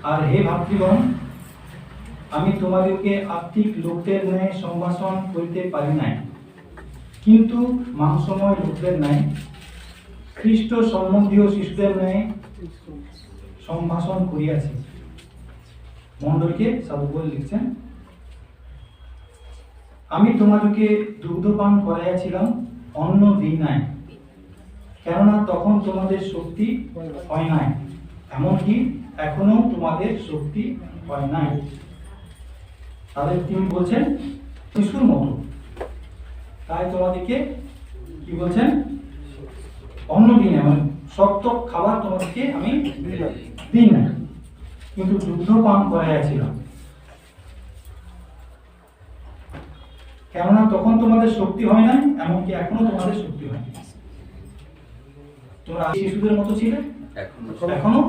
আর হে ভাতৃগণ, আমি তোমাদেরকে আত্মিক লোকদের ন্যায় সম্ভাষণ করিতে পারি নাই, কিন্তু মাংসময় লোকদের ন্যায় খ্রিস্ট সম্বন্ধীয় শিশুদের ন্যায় সম্ভাষণ করিয়াছি। মণ্ডলকে সাধুবল লিখছেন, আমি তোমাদেরকে দুগ্ধপান করাইয়াছিলাম, অন্ন দিই নাই, কেননা তখন তোমাদের শক্তি হয় নাই, এমনকি এখনো তোমাদের শক্তি হয় নাই। তাহলে তিনি বলছেন শিশুর মতো, তাই তোমাদেরকে কি বলছেন, অন্ন দিই না, মানে শক্ত খাবার তোমাদেরকে আমি দিই না, কিন্তু দুগ্ধ পান করাইয়াছিলাম, কেননা তখন তোমাদের শক্তি হয় নাই, এমনকি এখনো তোমাদের শক্তি হয় না। তোমরা শিশুদের মতো ছিলে, এখনো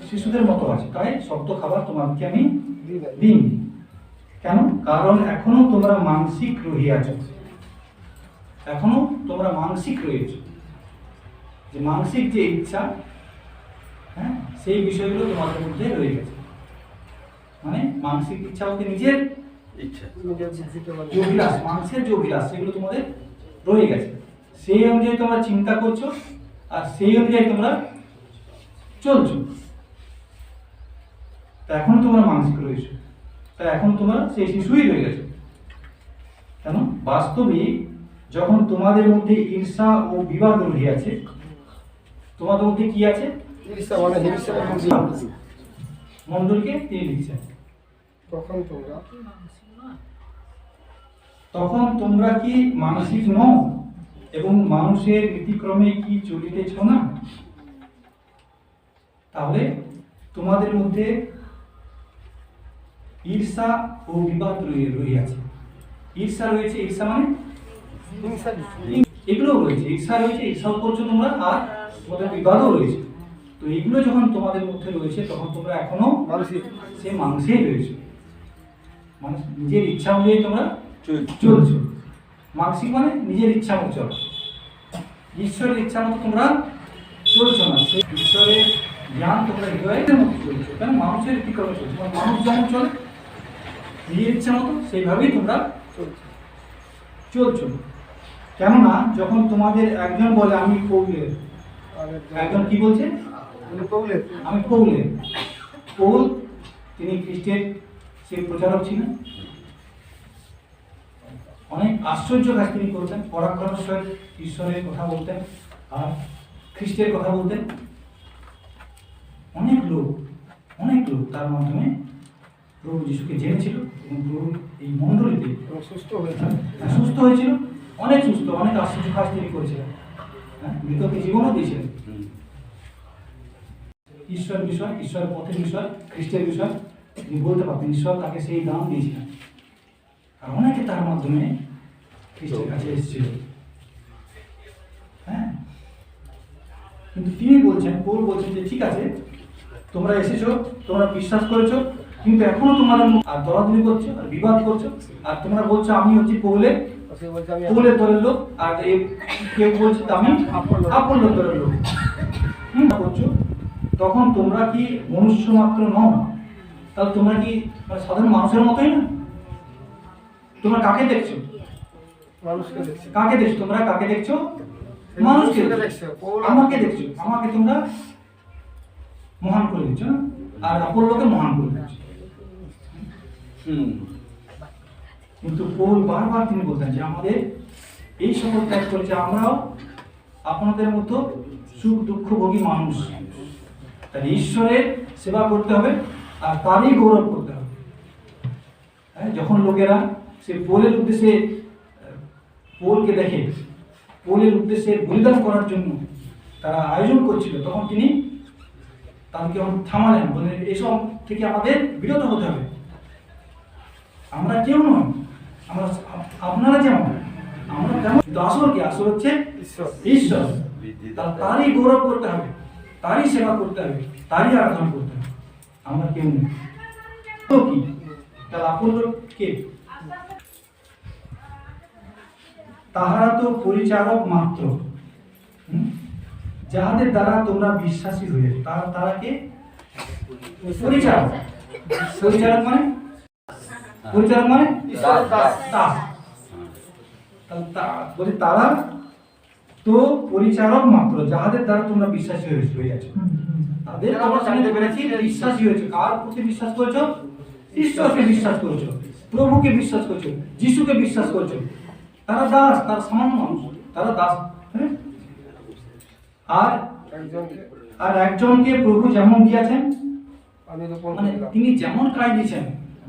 শিশুদের মতো আছে, তাই শক্ত খাবার তোমাদেরকে আমি দিই। কেন? কারণ এখনো তোমরা মানসিক রহিয়াছ, এখনো তোমরা মানসিক রয়েছ, যে মানসিক যে ইচ্ছা, হ্যাঁ, সেই বিষয়গুলো তোমাদের মধ্যে রয়ে গেছে। মানে মানসিক ইচ্ছা বলতে নিজের ইচ্ছা, যে অভিলাষ, মানুষের যে অভিলাষ, সেগুলো তোমাদের রয়ে গেছে। সেই অনুযায়ী তোমরা চিন্তা করছো, আর সেই অনুযায়ী তোমরা চলছো। তা এখন তোমরা মানসিক রয়েছো, তা এখন তোমরা সেই শিশুই রয়ে গেছো। কেন? বাস্তবিক যখন তোমাদের মধ্যে ঈর্ষা ও বিবাদ রহিয়াছে, তোমাদের মধ্যে কি আছে? মণ্ডলকে তিনি লিখছেন, তখন তোমরা কি মানসিক নও এবং মানুষের নীতিক্রমে কি চলিতেছ না? তাহলে তোমাদের মধ্যে ঈর্ষা ও বিবাদ রহিয়াছে। ঈর্ষা রয়েছে, ঈর্ষা মানে এগুলো রয়েছে, ঈর্ষা রয়েছে, ঈর্ষাও করছো তোমরা, আর তোমাদের বিবাদও রয়েছে। তো এগুলো যখন তোমাদের মধ্যে রয়েছে, তখন তোমরা এখনো সে মানুষেই রয়েছে, মানে নিজের ইচ্ছা অনুযায়ী তোমরা চলছো। মানসিক মানে নিজের ইচ্ছা মতো চলো, ঈশ্বরের ইচ্ছা মতো তোমরা চলছো না। সেই ঈশ্বরের জ্ঞান তোমরা হৃদয়ের মতো চলছো, কেন? মানুষের নীতিক্রমে চলছো, মানুষ যেমন চলে নিজের ইচ্ছা মতো, সেইভাবেই তোমরা চলছো। কেননা যখন তোমাদের একজন বলে আমি পৌলের, একজন কি বলছে? আমি পৌলের। পৌল তিনি খ্রিস্টের সে প্রচারক ছিলেন, অনেক আশ্চর্য কাজ তিনি করতেন, পরাক্রমের সহিত ঈশ্বরের কথা বলতেন আর খ্রিস্টের কথা বলতেন। অনেক লোক তার মাধ্যমে প্রভু যিশুকে জেনেছিল, এবং প্রভু এই মণ্ডলীতে সুস্থ হয়েছিল, অনেক সুস্থ, অনেক আশ্চর্য কাজ তিনি করেছিলেন, মৃতকে জীবনও দিয়েছিলেন। ঈশ্বর বিষয়, ঈশ্বরের পথের বিষয়, খ্রিস্টের বিষয় তিনি বলতে পারতেন, ঈশ্বর তাকে সেই দান দিয়েছিলেন, আর অনেকে তার মাধ্যমে খ্রিস্টের কাছে এসেছিল। হ্যাঁ, কিন্তু তিনি বলছেন, পৌল বলছেন যে ঠিক আছে, তোমরা এসেছো, তোমরা বিশ্বাস করেছো, কিন্তু এখনো তোমাদের আর দলাদলি করছো, আর বিবাদ করছো, আর তোমরা বলছো আমি হচ্ছি পৌলের দলের লোক, আর কেউ বলছে আমি আপনলোর দলের লোক করছো। তখন তোমরা কি মনুষ্য মাত্র নও? তাহলে তোমরা কি সাধারণ মানুষের মতোই না? তোমরা কাকে দেখছো? কাকে দেখছো? তোমরা কাকে দেখছো? মানুষকে দেখছো, আমাকে দেখছো। আমাকে তোমরা মহান করে দিচ্ছ না, আর আপনলোকে মহান করে দিচ্ছ। কিন্তু পৌল বারবার তিনি বলতেন যে আমাদের এই সকল ত্যাগ করেছে, আমরাও আপনাদের মতো সুখ দুঃখভোগী মানুষ। তাহলে ঈশ্বরের সেবা করতে হবে আর তারই গৌরব করতে হবে। যখন লোকেরা সে পোলের উদ্দেশ্যে পোলকে দেখে পোলের উদ্দেশ্যে বলিদান করার জন্য তারা আয়োজন করছিল, তখন তিনি তাদেরকে থামালেন, বললেন এসব থেকে আমাদের বিরত হতে হবে। আমরা কেউ নয়, আমরা আপনারা যেমন, আমরা তেমন, কিন্তু আসল কি? আসল হচ্ছে ঈশ্বর। তারই গৌরব করতে হবে, তারই সেবা করতে হবে, তারই আরাধনা করতে হবে। আমরা কেউ নেই। তো কি তাহলে আপন কে? তাহারা তো পরিচারক মাত্র, যাহাদের দ্বারা তোমরা বিশ্বাসী হয়ে। তারা কে? পরিচারক। পরিচারক মানে পরিচারক মানে দাস। বলি তারা তো পরিচারক মাত্র, যাহাদের দ্বারা তোমরা বিশ্বাসী হয়ে আছো। তাদের আমরা জানতে পেরেছি বিশ্বাসী হয়েছে। কার প্রতি বিশ্বাস করেছো? ঈশ্বরকে বিশ্বাস করেছো, প্রভুকে বিশ্বাস করেছো, যিশুকে বিশ্বাস করেছো। তারা দাস, তারা সামান্য মানুষ, তারা দাস। আর একজনকে প্রভু যেমন দিয়েছেন, মানে তিনি যেমন কাজ দিয়েছেন,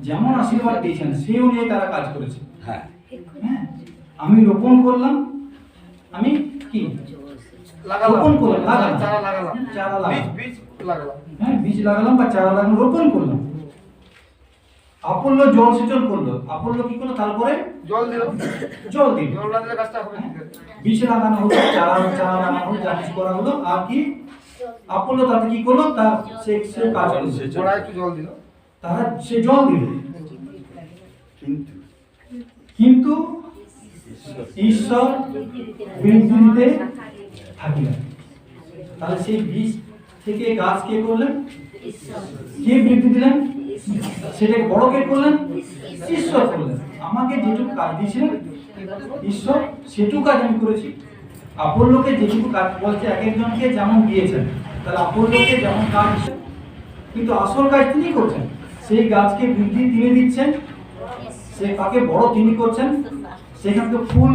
যেমন আশীর্বাদ দিয়েছেন, সেই অনুযায়ী তারা কাজ করেছে। হ্যাঁ, আমি রোপণ করলাম, আমি কি রোপণ করলাম, চারা লাগালাম, হ্যাঁ, বীজ লাগালাম বা চারা লাগালাম, রোপণ করলাম। আপল্লো জল সেচন করলো, আপল্লো কি করলো? তারপরে জল দিল, বীজ লাগানো হলো, চারা লাগানো হলো, যা কিছু করা হলো। আর কি আপল্লো তাতে কি করলো? তার সে কাজ করলো, একটু জল দিল, তারা সে জল দিল। কিন্তু ঈশ্বর বৃদ্ধি দিতে থাকিলেন। তাহলে সেই বীজ থেকে গাছ কে করলেন? কে বৃদ্ধি দিলেন? সেটাকে বড় কে করলেন? ঈশ্বর করলেন। আমাকে যেটুকু কাজ দিয়েছিলেন ঈশ্বর, সেটুকু কাজ আমি করেছি। আপল্লোকে যেটুকু কাজ বলছে, এক একজনকে যেমন দিয়েছেন, তাহলে আপল্লোকে যেমন কাজ, কিন্তু আসল কাজ তিনি করছেন। সেই গাছকে বৃদ্ধি তিনি দিচ্ছেন, সে তাকে বড় তিনি করছেন, সেখান থেকে ফুল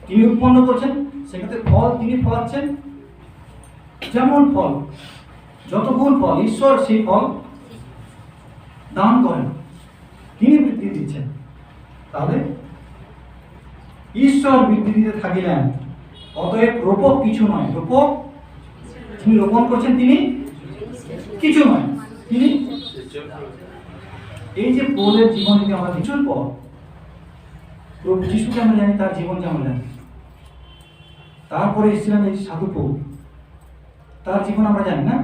তিনি উৎপন্ন করছেন, সেখান থেকে ফল তিনি ফলাচ্ছেন। যেমন ফল, যতগুণ ফল, ঈশ্বর সেই ফল দান করেন, তিনি বৃদ্ধি দিচ্ছেন। তাহলে ঈশ্বর বৃদ্ধি দিতে থাকিলেন, অতএব রোপক কিছু নয়। রোপক যিনি রোপণ করছেন তিনি কিছু নয়, তিনি। এই যে পোলের জীবন থেকে আমরা কিছুর পর প্রভু যিশুকে আমরা জানি, তার জীবন যেমন জানি। তারপরে এসেছিলেন এই সাধু পৌল, তার জীবন আমরা জানি না।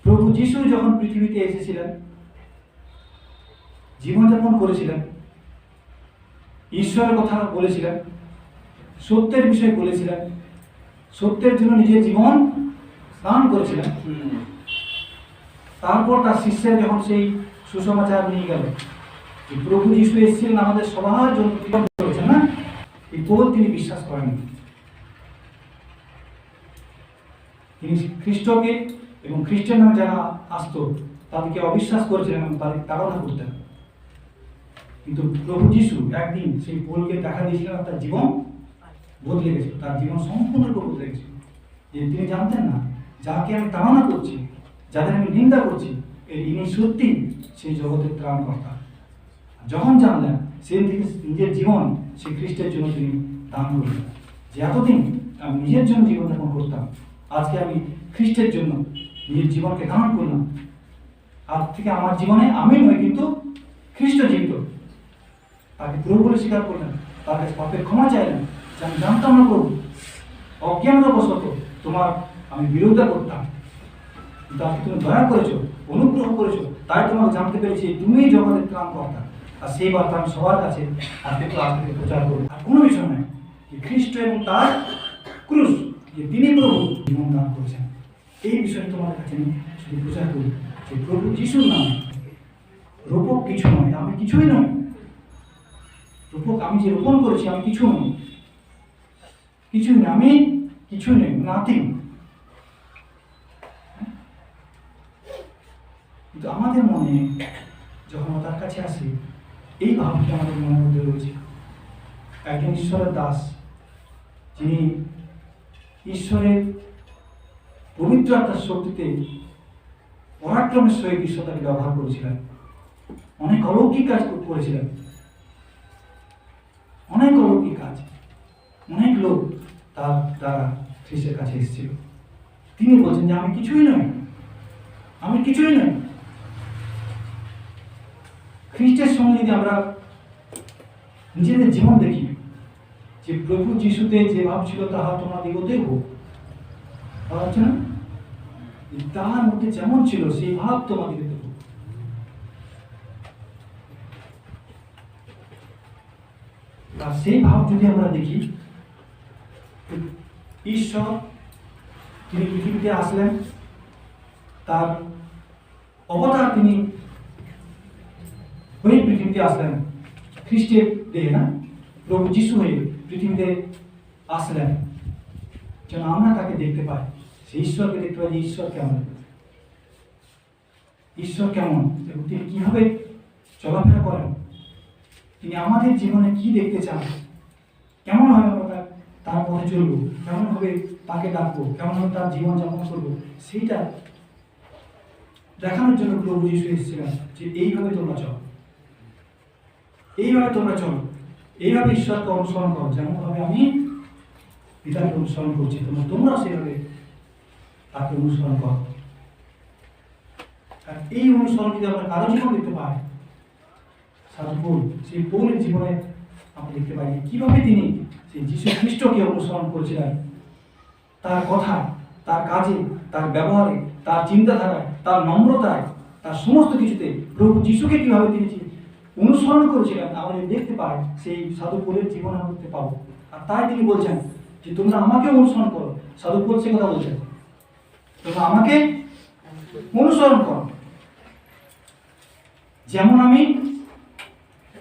প্রভু যিশু যখন পৃথিবীতে এসেছিলেন, জীবনযাপন করেছিলেন, ঈশ্বরের কথা বলেছিলেন, সত্যের বিষয়ে বলেছিলেন, সত্যের জন্য নিজের জীবন দান করেছিলেন। তারপর তার শিষ্যরা যখন সেই সুসমাচার নিয়ে গেল, প্রভু যিশু এসেছিলেন আমাদের সবার জন্য করেছেন না, এই পৌল তিনি বিশ্বাস করেননি। তিনি খ্রিস্টকে এবং খ্রিস্টান নামে যারা আসতো তাদেরকে অবিশ্বাস করেছিলেন এবং তাদের তাড়না করতেন। কিন্তু প্রভু যিশু একদিন সেই পৌলকে দেখা দিয়েছিলেন, তার জীবন বদলে গেছে, তার জীবন সম্পূর্ণরূপে বদলে গেছে। যে তিনি জানতেন না, যাকে আমি তাড়না করছি, যাদের আমি নিন্দা করছি, ইনি সত্যি সেই জগতের ত্রাণকর্তা। যখন জানলেন, সেদিন থেকে নিজের জীবন সেই খ্রিস্টের জন্য তিনি দান করলেন। যে এতদিন আমি নিজের জন্য জীবনযাপন করতাম, আজকে আমি খ্রিস্টের জন্য নিজের জীবনকে দান করলাম। আজ থেকে আমার জীবনে আমি নয়, কিন্তু খ্রিস্ট জীবিত। তাকে প্রভু বলে স্বীকার করলেন, তার কাছে পাপের ক্ষমা চাইলেন, যে আমি জানতাম না প্রভু, অজ্ঞানবশত তোমার আমি বিরোধিতা করতাম, কিন্তু আজকে তুমি দয়া করেছো, অনুগ্রহ করেছো, তাই তোমাকে জানতে পেরেছি তুমি জগতের ত্রাণকর্তা। আর সেই বার্তা আমি সবার কাছে আজকে প্রচার করবো। আর কোনো বিষয় নয়, খ্রিস্ট এবং তার ক্রুশ, যে তিনি প্রভু জীবন দান করেছেন, এই বিষয়ে তোমার কাছে আমি শুধু প্রচার করি যে প্রভু যিশুর নামে রূপক কিছু নয়, আমি কিছুই নই। রূপক আমি যে রোপণ করেছি, আমি কিছু নই, কিছুই নই, আমি কিছুই নই, নাথিং। কিন্তু আমাদের মনে যখন তার কাছে আসি, এই ভাবটা আমাদের মনের মধ্যে রয়েছে। একজন ঈশ্বরের দাস, যিনি ঈশ্বরের পবিত্র আত্মার শক্তিতে পরাক্রমের সহিত ঈশ্বর তাকে ব্যবহার করেছিলেন, অনেক অলৌকিক কাজ করেছিলেন, অনেক অলৌকিক কাজ, অনেক লোক তার দ্বারা খ্রিস্টের কাছে এসেছিল। তিনি বলছেন যে আমি কিছুই নই, আমি কিছুই নই। খ্রিস্টের সঙ্গে যদি আমরা নিজেদের জীবন দেখি, যে প্রভু যিশুতে যে ভাব ছিল তাহা তোমরা দিগতেও হোক, বলা হচ্ছে না, তাহার মধ্যে যেমন ছিল সেই ভাব তোমাদের হোক। আর সেই ভাব যদি আমরা দেখি, ঈশ্বর তিনি পৃথিবীতে আসলেন, তার অবতার তিনি হয়ে পৃথিবীতে আসলেন, খ্রিস্টের দেহে না, প্রভু যিশু হয়ে পৃথিবীতে আসলেন যেন আমরা তাকে দেখতে পাই, সেই ঈশ্বরকে দেখতে পাই যে ঈশ্বর কেমন, ঈশ্বর কেমন এবং তিনি কিভাবে চলাফেরা করেন, তিনি আমাদের জীবনে কি দেখতে চান, কেমন ভাবে আমরা তার পথে চলবো, কেমন ভাবে তাকে ডাকবো, কেমন ভাবে তার জীবন যাপন করবো, সেইটা দেখানোর জন্য প্রভু যিশু এসেছিলেন যে এইভাবে তোমরা চলো, এইভাবে তোমরা চলো, এইভাবে ঈশ্বরকে অনুসরণ করো, যেমন ভাবে আমি পিতাকে অনুসরণ করছি, তোমরা সেভাবে তাকে অনুসরণ করো। আর এই অনুসরণ যদি আমরা কারো জীবন দেখতে পাই, সাধু পৌল, সেই পৌলের জীবনে আমরা দেখতে পাই কিভাবে তিনি সেই যীশু খ্রিস্টকে অনুসরণ করেছিলেন, তার কথায়, তার কাজে, তার ব্যবহারে, তার চিন্তাধারায়, তার নম্রতায়, তার সমস্ত কিছুতে প্রভু যিশুকে কিভাবে তিনি অনুসরণ করেছিলেন আমরা দেখতে পাই, সেই সাধু পৌলের জীবন আমরা দেখতে পাবো। আর তাই তিনি বলছেন যে তোমরা আমাকে অনুসরণ করো, সাধু পৌল সে কথা বলছেন, তোমরা আমাকে অনুসরণ করো যেমন আমি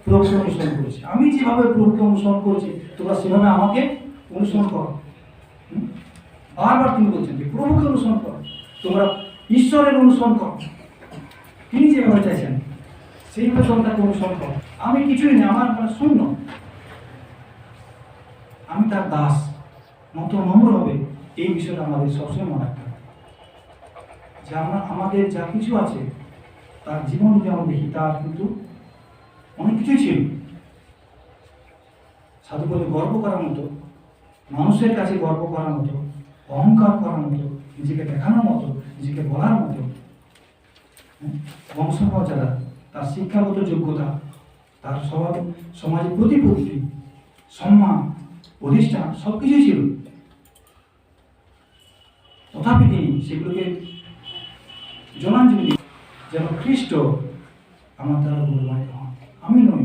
প্রভুকে অনুসরণ করেছি, আমি যেভাবে প্রভুকে অনুসরণ করেছি তোমরা সেভাবে আমাকে অনুসরণ করো। বারবার তিনি বলছেন যে প্রভুকে অনুসরণ করো, তোমরা ঈশ্বরের অনুসরণ করো, তিনি যেভাবে চাইছেন সেইভাবে তোমরা তাকে অনুসরণ করো। আমি কিছুই নেই, আমার শূন্য, আমি তার দাস, মতো নম্র হবে, এই বিষয়টা আমাদের সবসময় মনে রাখতে হবে। যে আমাদের যা কিছু আছে তার জীবন যদি আমরা দেখি, তার কিন্তু অনেক কিছুই ছিল, সাধু বলে গর্ব করার মতো, মানুষের কাছে গর্ব করার মতো, অহংকার করার মতো, নিজেকে দেখানোর মতো, নিজেকে বলার মতো, বংশমর্যাদা, তার শিক্ষাগত যোগ্যতা, তার সমাজের প্রতিপত্তি, সম্মান, প্রতিষ্ঠান সবকিছুই ছিল, তথাপি তিনি সেগুলোকে জনাঞ্জলি যেন খ্রিস্ট আমার দ্বারা গৌরবান্বিত হন। আমি নই,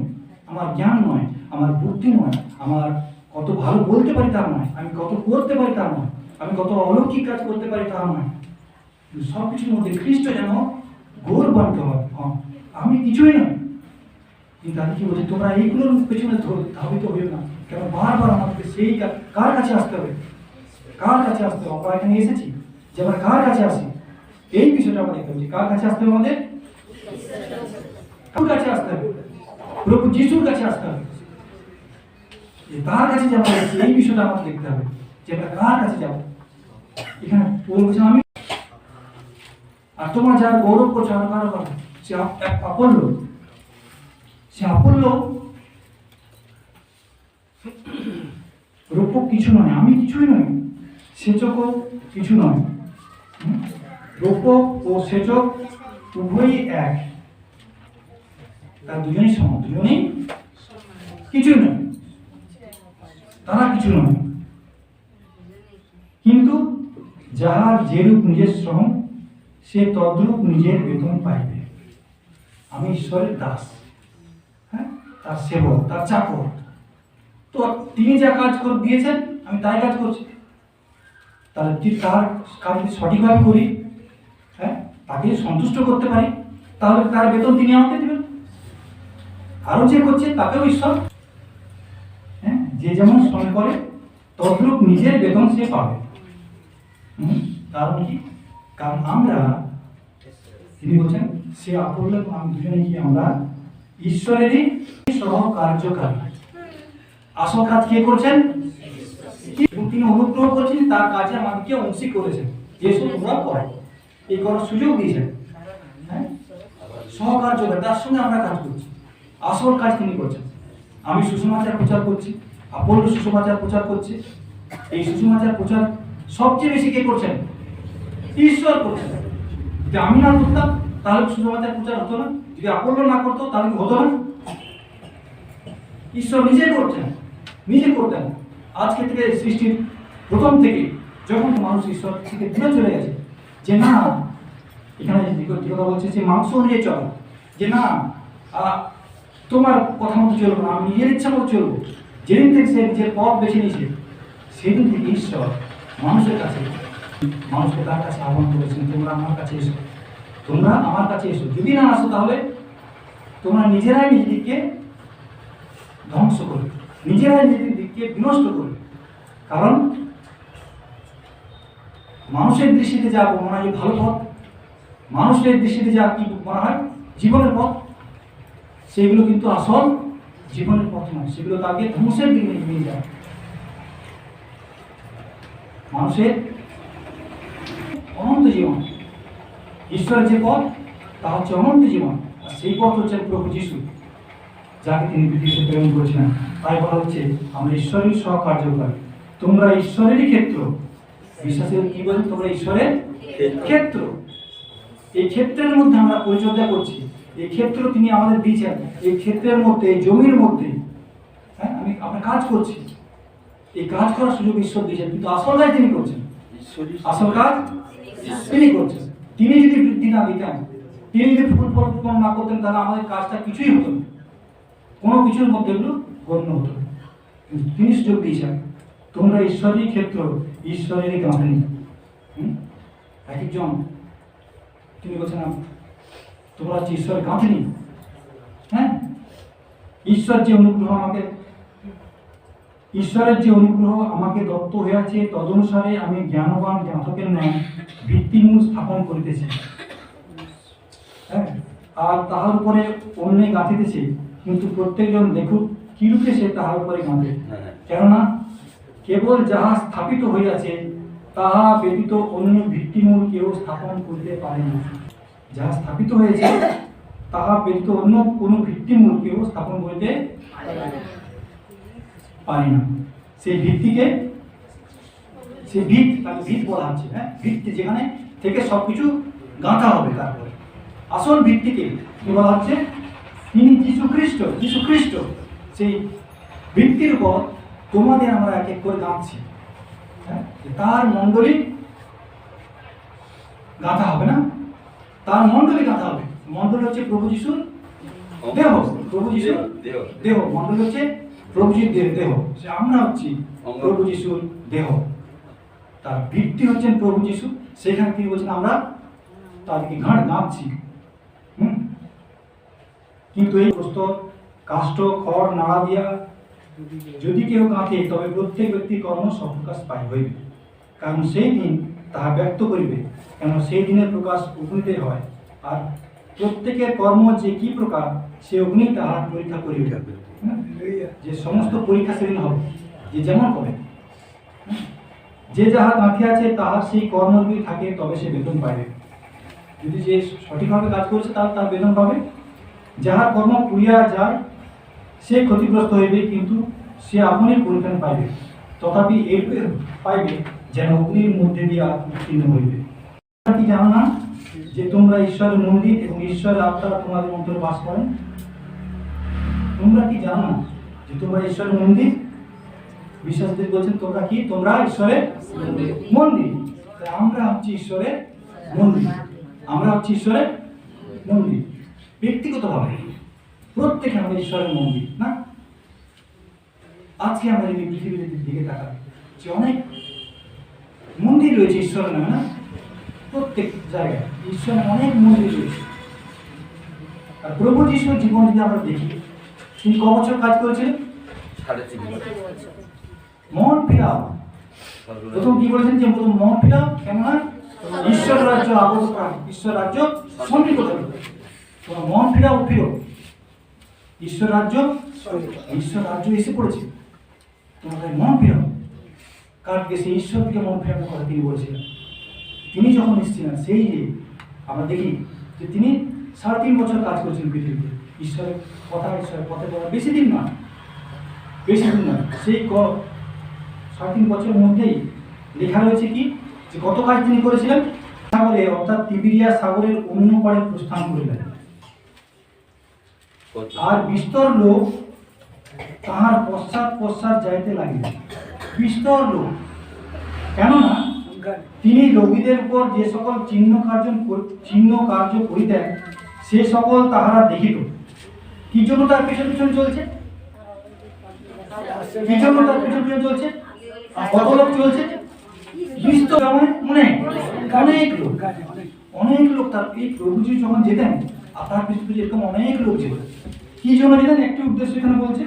আমার জ্ঞান নয়, আমার বুদ্ধি নয়, আমার কত ভালো বলতে পারি তার নয়, আমি কত করতে পারি তার নয়, আমি কত অলৌকিক কাজ করতে পারি তার নয়, সব কিছুর মধ্যে খ্রিস্ট যেন গৌরবান্বিত হয়। আমি কিছুই নয়। কিন্তু আমি কি বলছি, তোমরা এইগুলোর পেছনে ধাবিত হইও না, কেন বারবার আমাদেরকে সেই কার কাছে আসতে হবে, কার কাছে আসতে হবে, আমরা এখানে এসেছি যে আমরা কার কাছে আসি, এই বিষয়টা আমরা দেখতে পাচ্ছি। কার কাছে আসতে হবে আমাদের? কার কাছে আসতে হবে? প্রভু যিশুর কাছে আসতে হবে। তার কাছে যাবো, এই বিষয়টা আমাদের দেখতে হবে যে আমরা কার কাছে যাবো। এখানে বলছে আমি, আর তোমরা যারা গৌরব করছো আর কারো কারো, সে আপল্ল, সে আপল্ল রূপক কিছু নয়, আমি কিছুই নয়, সেচকও কিছু নয়। রূপক ও সেচক উভয়ই এক, তার দুজনেই সমান, দুজনেই কিছু নয়, তারা কিছু নয়। কিন্তু যাহার যেরূপ নিজের শ্রম, সে তদ্রূপ নিজের বেতন পাইবে। আমি ঈশ্বরের দাস, হ্যাঁ, তার সেবক, তার চাকর, তো তিনি যা কাজ দিয়েছেন আমি তাই কাজ করছি। তাহলে তার কাজ যদি সঠিকভাবে করি, হ্যাঁ, তাকে সন্তুষ্ট করতে পারি, তাহলে তার বেতন তিনি আমাকে দেবেন। আরো যে করছে তাকেও ঈশ্বর, হ্যাঁ, যে যেমন শ্রম করে তদ্রূপ নিজের বেতন সে পাবে। কারণ কি? কারণ আমরা, তিনি বলছেন সে আপল্ল আমি দুজনে কি আমরা ঈশ্বরেরই সহকার্যকারী। আসল কাজ কে করছেন? এবং তিনি অনুগ্রহ করেছেন, তার কাজে আমাদেরকে অংশী করেছেন, যেসব তোমরা করো, এই করার সুযোগ দিয়েছেন। হ্যাঁ, সহকার্য করে তার সঙ্গে আমরা কাজ করছি, আসল কাজ তিনি করছেন। আমি সুসমাচার প্রচার করছি, আপোল্লো সুসমাচার প্রচার করছে। এই সুসমাচার প্রচার সবচেয়ে বেশি কে করছেন? ঈশ্বর করছেন। যদি আমি না করতাম তাহলে সুসমাচার প্রচার হতো না, যদি আপোল্লো না করতো তাহলে কি হতো না? ঈশ্বর নিজে করছেন, নিজে করতেন। আজকে থেকে সৃষ্টির প্রথম থেকে যখন মানুষ ঈশ্বর থেকে দূরে চলে গেছে, যে না, এখানে যে কথা বলছে যে মাংস অনুযায়ী চলো, যে না তোমার কথা মতো চলবো না, আমি নিজের ইচ্ছা মতো চলবো, যেদিন থেকে সে নিজের পথ বেছে নিয়েছে, সেদিন থেকে ঈশ্বর মানুষের কাছে, মানুষকে তার কাছে আহ্বান করেছেন, তোমরা আমার কাছে এসো, তোমরা আমার কাছে এসো। যদি না আসো তাহলে তোমরা নিজেরাই নিজেদেরকে ধ্বংস করবে, নিজেরাই নিজেদেরকে বিনষ্ট করবে। কারণ মানুষের দৃষ্টিতে যা মনে হয় ভালো পথ, মানুষের দৃষ্টিতে যা কি মনে হয় জীবনের পথ, সেগুলো কিন্তু আসল জীবনের পথ নয়, সেগুলো তাকে ধ্বংসের দিকে নিয়ে যায়। মানুষের অনন্ত জীবন, ঈশ্বরের যে পথ তা হচ্ছে অনন্ত জীবন, আর সেই পথ হচ্ছে প্রভু যিশু, যাকে তিনি পৃথিবীতে প্রেরণ করেছিলেন। তাই বলা হচ্ছে আমরা ঈশ্বরের সহকার্যকারী, তোমরা ঈশ্বরেরই ক্ষেত্র। বিশ্বাসের কি বলে? তোমরা ঈশ্বরের ক্ষেত্র। এই ক্ষেত্রের মধ্যে আমরা পরিচর্যা করছি, এই ক্ষেত্র তিনি আমাদের দিয়েছেন, এই ক্ষেত্রের মধ্যে, এই জমির মধ্যে হ্যাঁ আমরা কাজ করছি। এই কাজ করার সুযোগ ঈশ্বর দিয়েছেন, কিন্তু আসল কাজ তিনি করছেন, আসল কাজ তিনি করছেন। তিনি যদি বৃদ্ধি না দিতেন, তিনি যদি ফুল ফল উৎপন্ন না করতেন, তাহলে আমাদের কাজটা কিছুই হতো না, কোনো কিছুর মধ্যে এগুলো গণ্য হতো। কিন্তু তিনি সুযোগ দিয়েছেন, তোমরা ঈশ্বরেরই ক্ষেত্র, ঈশ্বরেরই গাঁথনি। এক একজন তিনি বলছেন তোমরা হচ্ছে ঈশ্বরের গাঁথনি। হ্যাঁ, ঈশ্বর যে অনুগ্রহ আমাকে, ঈশ্বরের যে অনুগ্রহ আমাকে দত্ত হয়েছে, তদনুসারে আমি জ্ঞানবান জাতকের ন্যায় ভিত্তিমূল স্থাপন করিতেছি। হ্যাঁ, আর তাহার উপরে অন্যে গাঁথিতেছে, কিন্তু প্রত্যেকজন দেখুক কিরূপে সে তাহার উপরে গাঁথে। কেননা কেবল যাহা স্থাপিত হইয়াছে তাহা ব্যতীত অন্য ভিত্তিমূল কেউ স্থাপন করিতে পারে না। যাহা স্থাপিত হয়েছে তাহা ব্যতীত অন্য কোনো ভিত্তিমূল কেউ স্থাপন করিতে পারে না। সেই ভিত্তিকে, সেই ভিত, তাকে ভিত বলা হচ্ছে। হ্যাঁ, ভিত্তি যেখানে থেকে সবকিছু গাঁথা হবে, তারপরে আসল ভিত্তিকে কি বলা হচ্ছে? তিনি যীশু খ্রিস্ট। যীশু খ্রিস্ট সেই ভিত্তির উপর তোমাদের আমরা এক এক করে গাঁথছি। হ্যাঁ, তার মণ্ডলী গাঁথা হবে না, তার মণ্ডলী গাঁথা হবে। মণ্ডলী হচ্ছে প্রভু যিশুর দেহ, প্রভু যিশুর দেহ। মণ্ডলী হচ্ছে প্রভু যিশুর দেহ, সে আমরা হচ্ছি প্রভু যিশুর দেহ। তার ভিত্তি হচ্ছেন প্রভু যিশু, সেখানে তিনি বলছেন আমরা তাদেরকে গাঁথছি। কিন্তু এই প্রস্তর, কাষ্ঠ, খড়, নাড়া দিয়া যদি কেউ গাঁথে, তবে প্রত্যেক ব্যক্তির কর্ম সপ্রকাশ পাই হইবে, কারণ সেই দিন তাহা ব্যক্ত করিবে। কেন সেই দিনের প্রকাশ অগ্নিতে হয়, আর প্রত্যেকের কর্ম যে কি প্রকার সে অগ্নি তাহার পরীক্ষা করিবে। যে সমস্ত পরীক্ষা সেদিন হবে, যে যেমন করে, যে যাহা গাঁথিয়াছে তাহার সেই কর্ম যদি থাকে তবে সে বেতন পাইবে। যদি যে সঠিকভাবে কাজ করছে তাহলে তার বেতন পাবে। যাহার কর্ম পুড়িয়া যায় সে ক্ষতিগ্রস্ত হইবে, কিন্তু সে আপনি পরিত্রাণ পাইবে, তথাপি এই পাইবে যেন অগ্নির মধ্যে দিয়া উত্তীর্ণ হইবে। কি জানো না যে তোমরা ঈশ্বরের মন্দির এবং ঈশ্বরের আত্মা তোমাদের মধ্যে বাস করেন? তোমরা কি জানো না যে তোমরা ঈশ্বরের মন্দির? বিশ্বাসীদের বলছেন তোমরা কি? তোমরা ঈশ্বরের মন্দির। আমরা হচ্ছি ঈশ্বরের মন্দির, আমরা হচ্ছি ঈশ্বরের মন্দির। ব্যক্তিগতভাবে প্রত্যেকে আমাদের ঈশ্বরের মন্দির না? আজকে আমরা যদি পৃথিবীর দিকে তাকাই, যে অনেক মন্দির রয়েছে ঈশ্বরের নামে না? প্রত্যেক জায়গায় ঈশ্বরের অনেক মন্দির রয়েছে। আর প্রভু যিশুর জীবন যদি আমরা দেখি, তিনি ক বছর কাজ করেছিলেন? মন ফিরাও। প্রথম কি বলেছেন? যে প্রথম মন ফিরাও, কেননা ঈশ্বর রাজ্য আগত প্রাণ, ঈশ্বর রাজ্য সন্নিকট। তোমার মন ফিরাও, ফিরো, ঈশ্বর রাজ্য এসে পড়েছে, তোমাদের মন ফিরাও। কাটকে সেই ঈশ্বরকে মন ফেরানোর কথা তিনি বলেছিলেন। তিনি যখন এসেছিলেন সেই যে আমরা দেখি যে তিনি 3.5 বছর কাজ করেছেন পৃথিবীতে, ঈশ্বরের কথা, ঈশ্বরের পথে বলা বেশি দিন নয়, সেই 3.5 বছরের মধ্যেই লেখা রয়েছে কি যে কত কাজ তিনি করেছিলেন। সাগরে অর্থাৎ তিবিরিয়া সাগরের অন্য পারে প্রস্থান করিলেন, আর বিস্তর লোক তাহার পশ্চাৎ যাইতে লাগিলেন। বিস্তর লোক, কেননা তিনি লোকীদের উপর যে সকল চিহ্ন কার্য করিতেন সে সকল তাহারা দেখিত। কি জন্য তার পেছন পেছন চলছে? কি জন্য তার পেছন পেছন চলছে? কত লোক চলছে? বিস্তর, অনেক লোক তার এই প্রভুজি যখন যেতেন আর তার পিছনে এরকম অনেক লোক যেত। কি জন্য যেতেন? একটি উদ্দেশ্য এখানে বলছে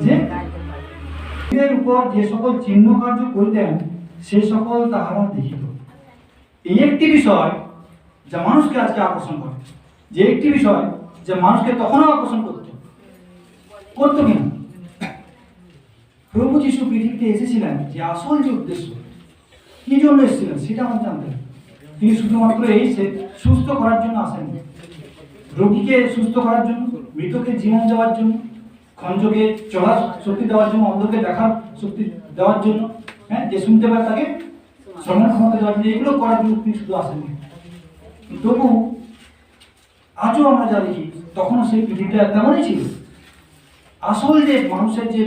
যে এর উপর যে সকল চিহ্ন কার্য করিতেন সে সকল তাহারা দেখিত। এই একটি বিষয় যা মানুষকে আজকে আকর্ষণ করে, যে একটি বিষয় যা মানুষকে তখনও আকর্ষণ করতো কিনা, প্রভু যিশু পৃথিবীতে এসেছিলেন যে আসল যে উদ্দেশ্য কি জন্য এসেছিলেন সেটা আমাদের জানতে হবে। তিনি শুধুমাত্র এই সুস্থ করার জন্য আসেননি, রোগীকে সুস্থ করার জন্য, মৃতকে জীবন দেওয়ার জন্য, খঞ্জকে চলার শক্তি দেওয়ার জন্য, অন্ধকে দেখার শক্তি দেওয়ার জন্য, হ্যাঁ, যে শুনতে পারে তাকে শ্রবণ ক্ষমতা দেওয়ার জন্য, এগুলো করার জন্য তিনি শুধু আসেননি। তবু আজও আমরা যা দেখি তখনও সেই পৃথিবীটা তেমনই ছিল। আসল যে মানুষের যে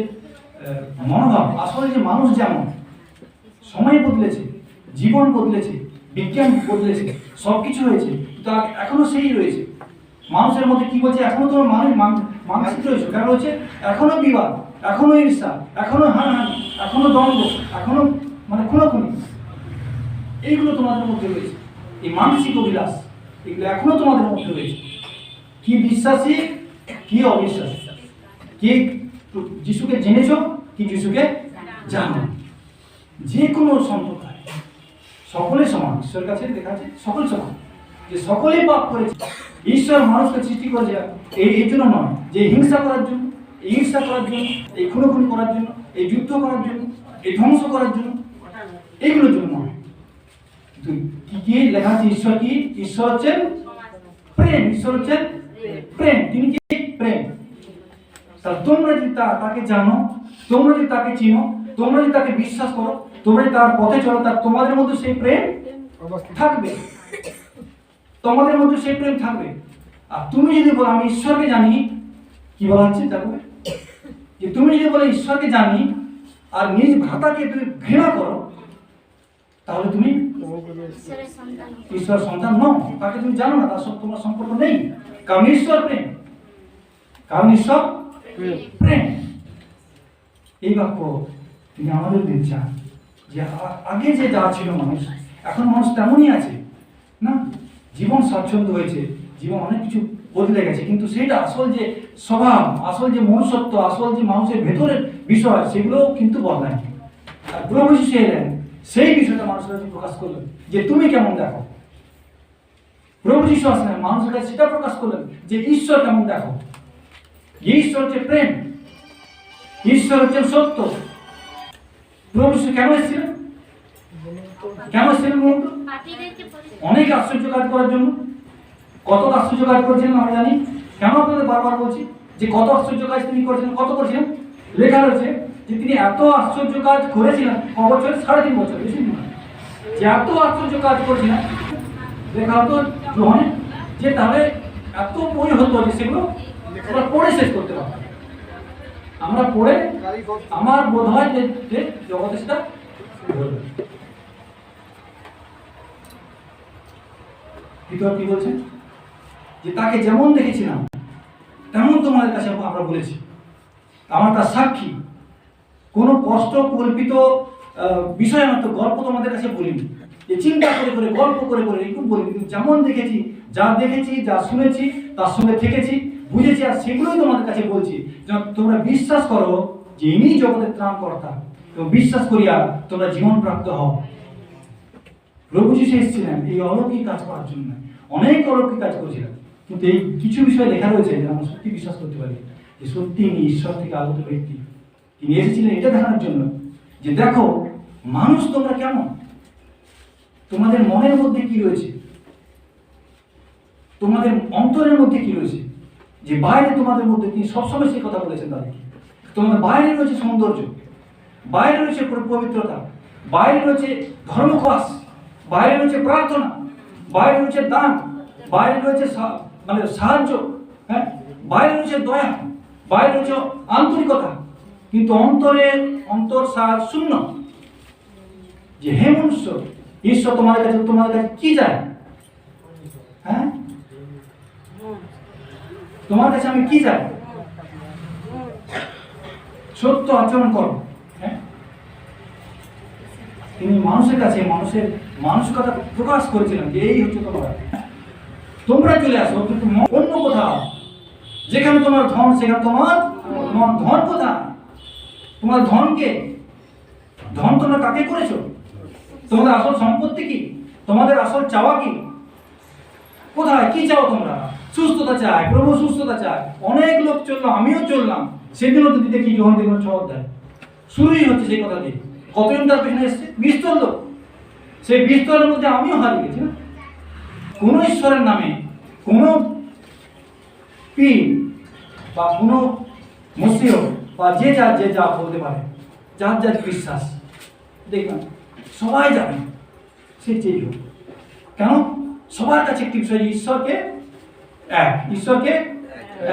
মনোভাব, আসল যে মানুষ যেমন, সময় বদলেছে, জীবন বদলেছে, বিজ্ঞান বদলেছে, সবকিছু হয়েছে, তা এখনো সেই রয়েছে। মানুষের মধ্যে কি বলছে? এখনো তোমার মানসিক রয়েছে, কেন রয়েছে? এখনো বিবাদ, এখনো ঈর্ষা, এখনো হানাহানি, এখনো দ্বন্দ্ব, এখনো খুনোখুনি, এইগুলো তোমাদের মধ্যে রয়েছে। এই মানসিক অভিলাষ এগুলো এখনো তোমাদের মধ্যে রয়েছে। কি বিশ্বাসী, কি অবিশ্বাসী, কি যিশুকে জেনেছ, কি যিশুকে জানো। যে কোনো সম্প্রদায় সকলে সমান, ঈশ্বরের কাছে লেখা আছে সকল সমান, যে সকলেই পাপ করেছে। ঈশ্বর মানুষকে সৃষ্টি করেছে এই জন্য নয় যে হিংসা করার জন্য, এই ঈর্ষা করার জন্য, এই খুনোখুনি করার জন্য, এই যুদ্ধ করার জন্য, এই ধ্বংস করার জন্য, এইগুলোর জন্য নয়। কি লেখা আছে? ঈশ্বর কি? ঈশ্বর হচ্ছেন প্রেম। ঈশ্বর হচ্ছেন প্রেম। তিনি কি? প্রেম। তোমরা যদি তাকে জানো, তোমরা যদি তাকে চিনো, তোমরা যদি তাকে বিশ্বাস করো, তোমরা যদি তার পথে চলো, তার তোমাদের মধ্যে সেই প্রেম থাকবে, তোমাদের মধ্যে সেই প্রেম থাকবে। আর তুমি যদি বলো আমি ঈশ্বরকে জানি, কি বলা হচ্ছে দেখো, যে তুমি যদি বলো ঈশ্বরকে জানি আর নিজ ভ্রাতাকে তুমি ঘৃণা করো, তাহলে তুমি ঈশ্বর সন্তান নও, তাকে তুমি জানো না, তার সাথে তোমার সম্পর্ক নেই। কারণ ঈশ্বর প্রেম, কারণ ঈশ্বর প্রেম। এই বাক্য তিনি আমাদের দিচ্ছেন যে আগে যে যা ছিল মানুষ, এখন মানুষ তেমনই আছে না। জীবন স্বাচ্ছন্দ্য হয়েছে, জীবন অনেক কিছু বদলে গেছে, কিন্তু সেটা আসল যে স্বভাব, আসল যে মনুষ্যত্ব, আসল যে মানুষের ভেতরের বিষয়, সেগুলো কিন্তু বদলায়। আর প্রভু যিশু এলেন, সেই বিষয়টা মানুষের কাছে প্রকাশ করলেন যে তুমি কেমন দেখো। প্রভু যিশু আসলেন, মানুষের কাছে সেটা প্রকাশ করলেন যে ঈশ্বর কেমন দেখো। ঈশ্বর হচ্ছে প্রেম, ঈশ্বর হচ্ছে সত্য। প্রভু যিশু কেন এসেছিলেন? কেন এসেছিলেন বলুন তো? অনেক আশ্চর্য কাজ করার জন্য। কত আশ্চর্য কাজ করেছিলেন আমরা জানি। কেন আপনাদের বারবার বলছি যে কত আশ্চর্য কাজ তিনি করেছিলেন, কত করেছিলেন? লেখা রয়েছে যে তিনি এত আশ্চর্য কাজ করেছিলেন, ক বছরে? 3.5 বছর, বেশি নয়। যে এত আশ্চর্য কাজ করেছিলেন, লেখা হতো যোহানে, যে তাহলে এত বই হতো যে সেগুলো আমরা পড়ে শেষ করতে পারতাম। আমরা পড়ে আমার বোধ হয় যে জগতে সেটা কি বলছেন যে তাকে যেমন দেখেছিলাম তেমন তোমাদের কাছে আমরা বলেছি, আমার তার সাক্ষী। কোনো কষ্ট কল্পিত বিষয় মতো গল্প তোমাদের কাছে বলিনি, যে চিন্তা করে করে গল্প করে করে এরকম বলিনি, কিন্তু যেমন দেখেছি, যা শুনেছি, তার সঙ্গে থেকেছি, বুঝেছি, আর সেগুলোই তোমাদের কাছে বলছি, যেন তোমরা বিশ্বাস করো যে ইনি জগতের ত্রাণকর্তা, এবং বিশ্বাস করিয়া তোমরা জীবন প্রাপ্ত হও। প্রভু যিশু এসেছিলেন এই অলৌকিক কাজ করার জন্য, অনেক অলৌকিক কাজ করেছিলেন, কিন্তু এই কিছু বিষয় লেখা রয়েছে যে আমরা সত্যি বিশ্বাস করতে পারি যে সত্যি ইনি ঈশ্বর থেকে আগত ব্যক্তি। তিনি এসেছিলেন এটা দেখানোর জন্য যে দেখো মানুষ তোমরা কেমন, তোমাদের মনের মধ্যে কি রয়েছে, তোমাদের অন্তরের মধ্যে কি রয়েছে। যে বাইরে তোমাদের মধ্যে তিনি সবসময় সেই কথা বলেছেন তাদেরকে, তোমাদের বাইরে রয়েছে সৌন্দর্য, বাইরে রয়েছে পবিত্রতা, বাইরে রয়েছে ধর্মবাস, বাইরে রয়েছে প্রার্থনা, বাইরে রয়েছে দান, বাইরে রয়েছে মানে সাহায্য, হ্যাঁ, বাইরে রয়েছে দয়া, বাইরে রয়েছে আন্তরিকতা, কিন্তু অন্তর সার শূন্য। যে হে মনুষ্য, ঈশ্বর তোমাদের কাছে কি চায়? হ্যাঁ, তোমার কাছে আমি কি চাই? সত্য আচরণ করো। হ্যাঁ, তিনি মানুষের কাছে মানুষের মানসিকতা প্রকাশ করেছিলেন যে এই হচ্ছে তোমরা চলে আসো, কিন্তু অন্য কোথাও যেখানে তোমার ধন সেখানে তোমার ধন কোথায়? তোমার ধনকে ধন তোমরা কাকে করেছো? তোমাদের আসল সম্পত্তি কি? তোমাদের আসল চাওয়া কি? কোথায় কি চাও তোমরা? সুস্থতা চায়, প্রভু সুস্থতা চায়। অনেক লোক চললো, আমিও চললাম, সেদিনও তো দেখি যখন দেখবেন সব দেয় শুরুই হচ্ছে সেই কথা দিয়ে। কতজন তার পেছনে এসছে? 20 লোক। সেই 20 মধ্যে আমিও হারিয়ে গেছি না। কোন ঈশ্বরের নামে কোন পীর বা কোন মসিহ বা যে যা বলতে পারে, যার বিশ্বাস দেখবেন সবাই জানে সে যেই হোক কেন, সবার কাছে একটি বিষয়, ঈশ্বরকে এক, ঈশ্বরকে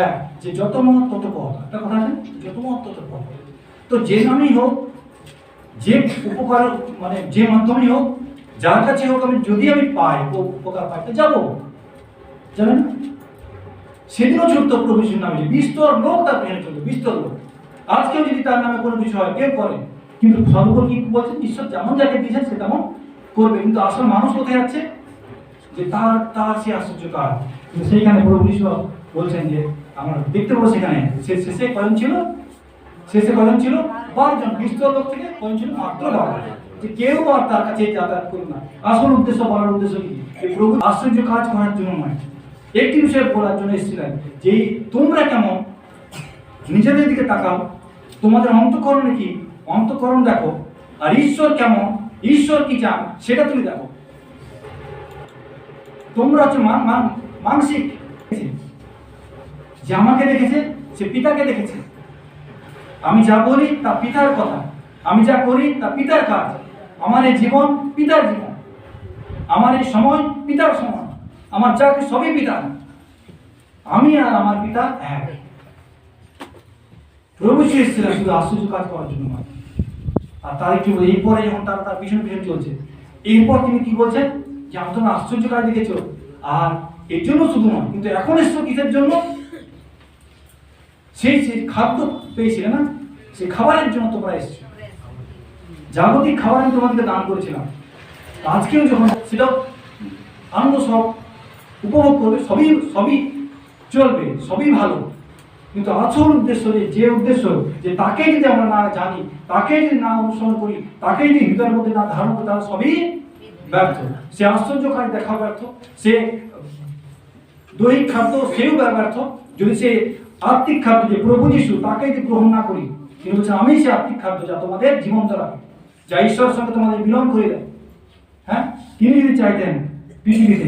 এক, যে যত মত তত পথ, একটা কথা আছে, যত মত তত পথ। তো যে নামেই হোক, যে উপকার মানে যে মাধ্যমেই হোক, যার কাছে হোক, যদি আমি পাই উপকার পাই যাবো, জানেন সেদিনও ছুটত প্রভু যিশুর নামে 20 লোক তার পেছনে চলতো, 20 লোক। আজকেও যদি তার নামে কোনো কিছু হয় কেউ করে, কিন্তু সর্বপর কি বলছেন, ঈশ্বর যেমন যাকে দিয়েছেন সে তেমন করবে। কিন্তু আসল মানুষ কোথায় যাচ্ছে? যে তার সে আশ্চর্য কাজ। কিন্তু সেইখানে প্রভু যিশু বলছেন যে আমরা দেখতে পাবো সেখানে শেষে কজন ছিল? শেষে কজন ছিল? 12 জন। 20 লোক থেকে কজন ছিল? মাত্র 12। যে কেউ আর তার কাছে যাতায়াত করুন না। আসল উদ্দেশ্য বলার উদ্দেশ্য কি? প্রভু আশ্চর্য কাজ করার জন্য নয়, একটি বিষয় বলার জন্য এসেছিলেন যে তোমরা কেমন, নিজেদের দিকে তাকাও, তোমাদের অন্তঃকরণে কি, অন্তঃকরণ দেখো, আর ঈশ্বর কেমন, ঈশ্বর কি চান সেটা তুমি দেখো। তোমরা হচ্ছে মানসিক, যে আমাকে দেখেছে সে পিতাকে দেখেছে। আমি যা বলি তা পিতার কথা, আমি যা করি তা পিতার কাজ। আমার এই জীবন পিতার জীবন, আমার এই সময় পিতার সময়, আমার যা কিছু সবই পিতার। আমি আর আমার পিতা এক। প্রভু এসেছিলেন শুধু আশ্চর্য কাজ করার জন্য নয়। আর তার কি বলে, এরপরে যখন তার পিছনে চলছে, এরপর তিনি কি বলছেন যে আমি তোমরা আশ্চর্য কাজ দেখেছো, আর এর জন্য শুধু নয়, কিন্তু এখন এসছো কিসের জন্য? সেই খাদ্য পেয়েছিলে না, সেই খাবারের জন্য তোমরা এসছো। জাগতিক খাবার আমি তোমাদেরকে দান করেছিলাম, আজকেও যখন সেটা আনন্দ সব উপভোগ করবে, সবই চলবে, সবই ভালো। কিন্তু আসল উদ্দেশ্য, যে উদ্দেশ্য যে তাকে যদি আমরা না জানি, তাকে যদি না অনুসরণ করি, তাকে যদি হৃদয়ের মধ্যে না ধারণ করি, তাহলে সবই ব্যর্থ। সে আশ্চর্য কাজ দেখা ব্যর্থ, সে দৈহিক খাদ্য সেও ব্যর্থ। যদি সে আত্মিক খাদ্য, যে প্রভু যিশু, তাকে যদি গ্রহণ না করি, তিনি বলছেন আমি সে আত্মিক খাদ্য যা তোমাদের জীবন্ত রাখে, যা ঈশ্বরের সঙ্গে তোমাদের মিলন করে দেয়। হ্যাঁ, তিনি যদি চাইতেন পৃথিবীতে